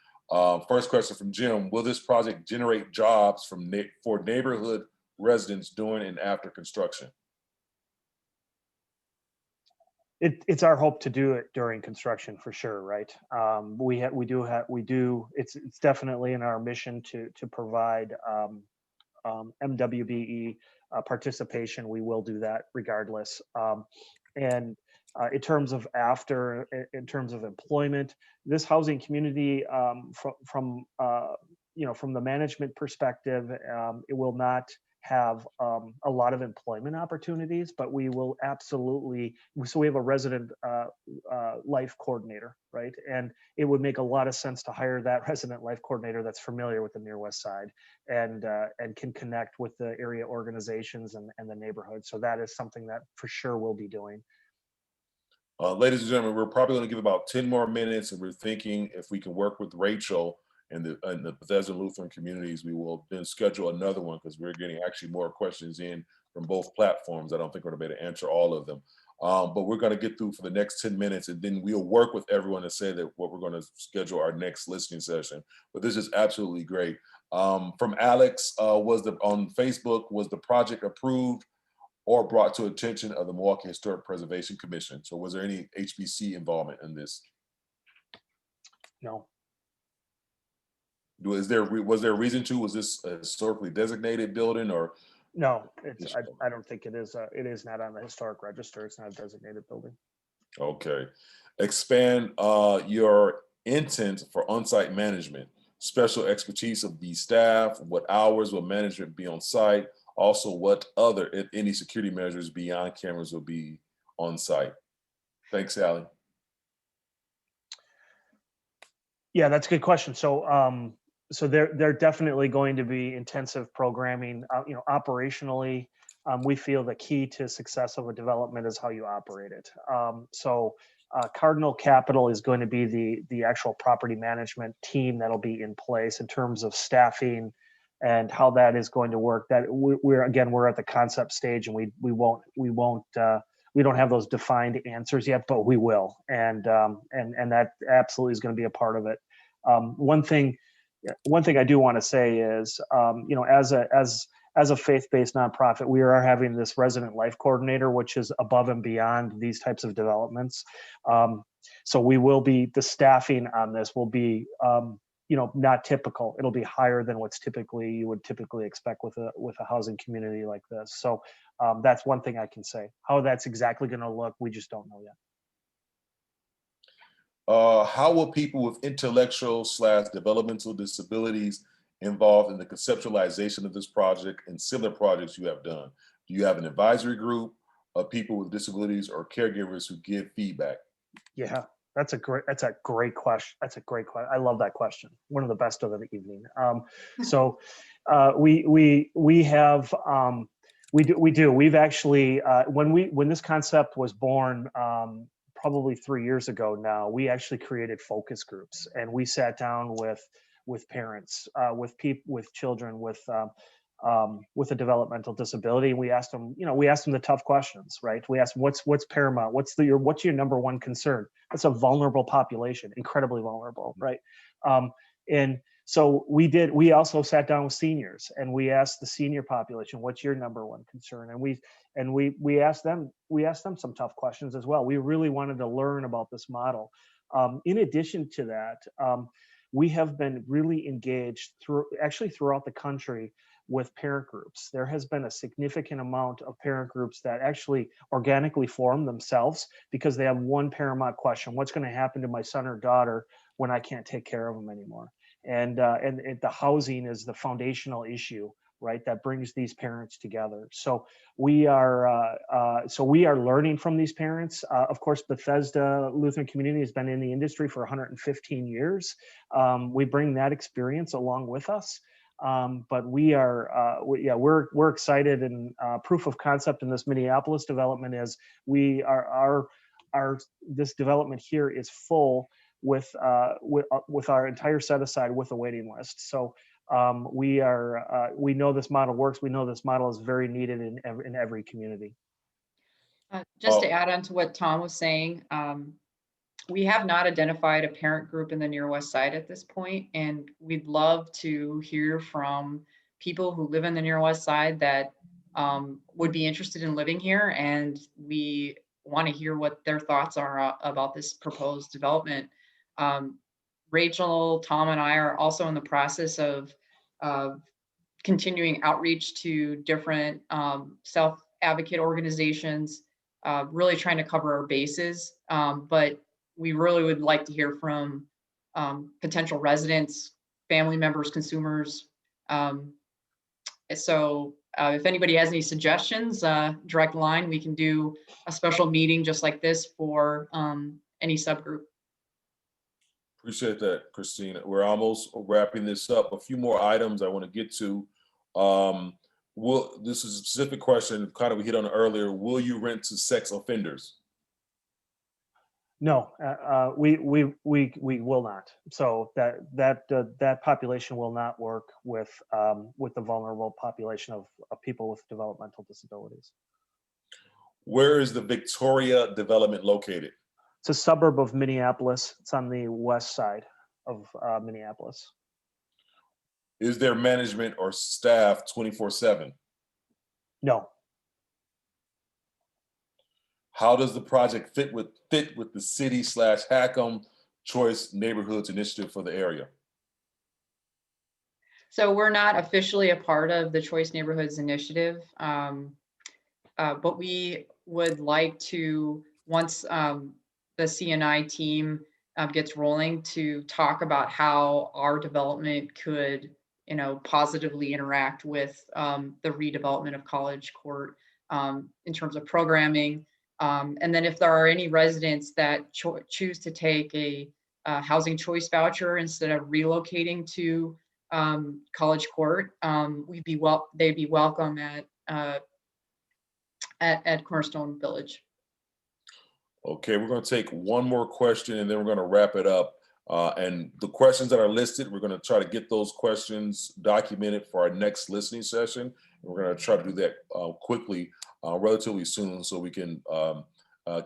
First question from Jim: will this project generate jobs for neighborhood residents during and after construction? It's our hope to do it during construction for sure, right? It's definitely in our mission to provide MWBE participation. We will do that regardless. And in terms of in terms of employment, this housing community, from the management perspective, it will not have a lot of employment opportunities, but we will absolutely. So we have a resident life coordinator, right? And it would make a lot of sense to hire that resident life coordinator that's familiar with the Near West Side and can connect with the area organizations and the neighborhood. So that is something that for sure we'll be doing. Ladies and gentlemen, we're probably going to give about 10 more minutes, and we're thinking if we can work with Rachel and the Bethesda Lutheran communities, we will then schedule another one because we're getting actually more questions in from both platforms. I don't think we're going to be able to answer all of them, but we're going to get through for the next 10 minutes, and then we'll work with everyone to say that what we're going to schedule our next listening session. But this is absolutely great. From Alex, on Facebook, was the project approved or brought to attention of the Milwaukee Historic Preservation Commission? So was there any HBC involvement in this? No. Was there a reason to? Was this a historically designated building or? No, I don't think it is. It is not on the historic register. It's not a designated building. Okay. Expand your intent for on-site management, special expertise of the staff, what hours will management be on site? Also, what other, if any, security measures beyond cameras will be on site? Thanks, Sally. Yeah, that's a good question. So, so they're definitely going to be intensive programming. Operationally, we feel the key to success of a development is how you operate it. Cardinal Capital is going to be the actual property management team that'll be in place in terms of staffing and how that is going to work. That we're at the concept stage, and we don't have those defined answers yet, but we will, and that absolutely is going to be a part of it. One thing I do want to say is, as a faith-based nonprofit, we are having this resident life coordinator, which is above and beyond these types of developments. So the staffing on this will be, not typical. It'll be higher than you would typically expect with a housing community like this. So that's one thing I can say. How that's exactly going to look, we just don't know yet. How will people with intellectual/developmental disabilities involved in the conceptualization of this project and similar projects you have done? Do you have an advisory group of people with disabilities or caregivers who give feedback? Yeah, that's a great question. That's a great question. I love that question. One of the best of the evening. We have. We do. We've actually when this concept was born. Probably 3 years ago now, we actually created focus groups, and we sat down with parents, with children with a developmental disability, and we asked them the tough questions, right? We asked them, what's paramount? What's your number one concern? That's a vulnerable population, incredibly vulnerable, right? And so we also sat down with seniors, and we asked the senior population, what's your number one concern? And we asked them some tough questions as well. We really wanted to learn about this model. In addition to that, we have been really engaged throughout the country with parent groups. There has been a significant amount of parent groups that actually organically form themselves because they have one paramount question: what's going to happen to my son or daughter when I can't take care of them anymore? And the housing is the foundational issue, right, that brings these parents together. So we are learning from these parents. Of course, Bethesda Lutheran Community has been in the industry for 115 years. We bring that experience along with us. But we're excited, and proof of concept in this Minneapolis development is this development here is full with our entire set aside with a waiting list. So we know this model works. We know this model is very needed in every community. Just to add on to what Tom was saying, we have not identified a parent group in the Near West Side at this point, and we'd love to hear from people who live in the Near West Side that would be interested in living here, and we want to hear what their thoughts are about this proposed development. Rachel, Tom, and I are also in the process of continuing outreach to different self-advocate organizations, really trying to cover our bases. But we really would like to hear from potential residents, family members, consumers. So if anybody has any suggestions, direct line, we can do a special meeting just like this for any subgroup. Appreciate that, Christina. We're almost wrapping this up. A few more items I want to get to. This is a specific question, kind of we hit on it earlier. Will you rent to sex offenders? No, we will not. So that population will not work with the vulnerable population of people with developmental disabilities. Where is the Victoria development located? It's a suburb of Minneapolis. It's on the west side of Minneapolis. Is there management or staff 24/7? No. How does the project fit with the city/HACM Choice Neighborhoods initiative for the area? So we're not officially a part of the Choice Neighborhoods initiative, but we would like to, once the CNI team gets rolling, to talk about how our development could, positively interact with the redevelopment of College Court in terms of programming. And then if there are any residents that choose to take a housing choice voucher instead of relocating to College Court, they'd be welcome at Cornerstone Village. Okay, we're going to take one more question and then we're going to wrap it up. And the questions that are listed, we're going to try to get those questions documented for our next listening session. We're going to try to do that quickly, relatively soon, so we can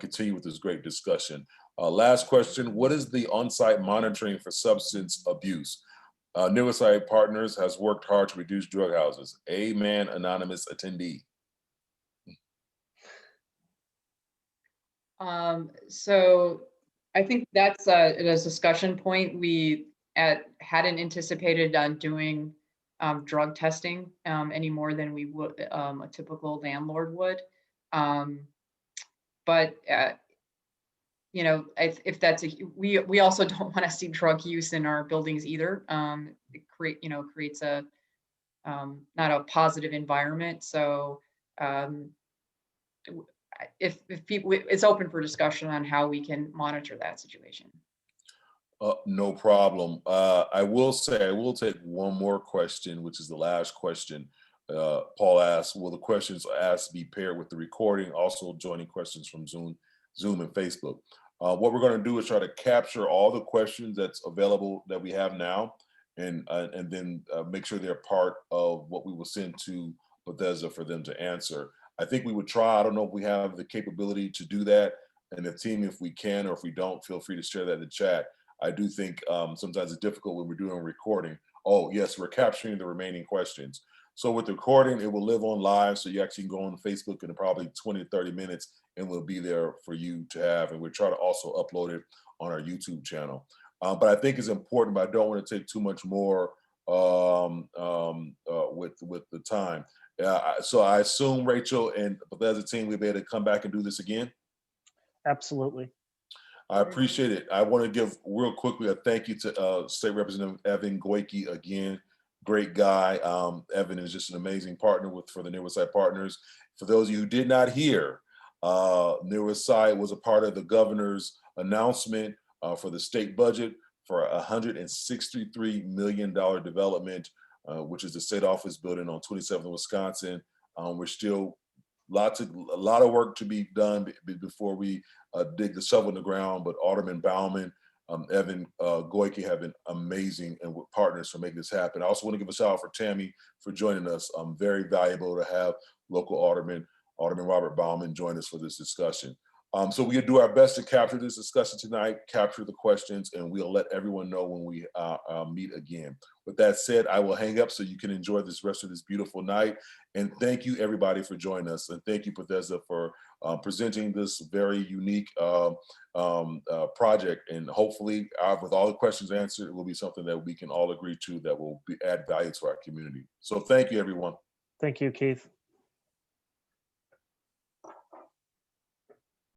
continue with this great discussion. Last question: what is the on-site monitoring for substance abuse? Near West Side Partners has worked hard to reduce drug houses. Amen, anonymous attendee. So I think that's a discussion point. We hadn't anticipated on doing drug testing any more than we would a typical landlord would. But if that's we also don't want to see drug use in our buildings either. It creates a not a positive environment. So if people, it's open for discussion on how we can monitor that situation. No problem. I will say, I will take one more question, which is the last question. Paul asked, will the questions asked be paired with the recording? Also joining questions from Zoom and Facebook. What we're going to do is try to capture all the questions that's available that we have now, and then make sure they're part of what we will send to Bethesda for them to answer. I think we would try. I don't know if we have the capability to do that, and the team, if we can, or if we don't, feel free to share that in the chat. I do think sometimes it's difficult when we're doing a recording. Oh, yes, we're capturing the remaining questions. So with the recording, it will live on live. So you actually can go on Facebook in probably 20 to 30 minutes and we'll be there for you to have. And we'll try to also upload it on our YouTube channel. But I think it's important, but I don't want to take too much more with the time. So I assume Rachel and Bethesda team, we'll be able to come back and do this again. Absolutely. I appreciate it. I want to give real quickly a thank you to State Representative Evan Goyke again. Great guy. Evan is just an amazing partner for the Near West Side Partners. For those of you who did not hear, Near West Side was a part of the governor's announcement for the state budget for a $163 million development, which is the state office building on 27th Wisconsin. We're still a lot of work to be done before we dig the shovel in the ground, but Ottoman, Bauman, Evan Goyke have been amazing and with partners for making this happen. I also want to give a shout out for Tammy for joining us. Very valuable to have local Alderman Robert Bauman join us for this discussion. So we'll do our best to capture this discussion tonight, capture the questions, and we'll let everyone know when we meet again. With that said, I will hang up so you can enjoy this rest of this beautiful night. And thank you everybody for joining us. And thank you, Bethesda, for presenting this very unique project. And hopefully with all the questions answered, it will be something that we can all agree to that will add value to our community. So thank you, everyone. Thank you, Keith.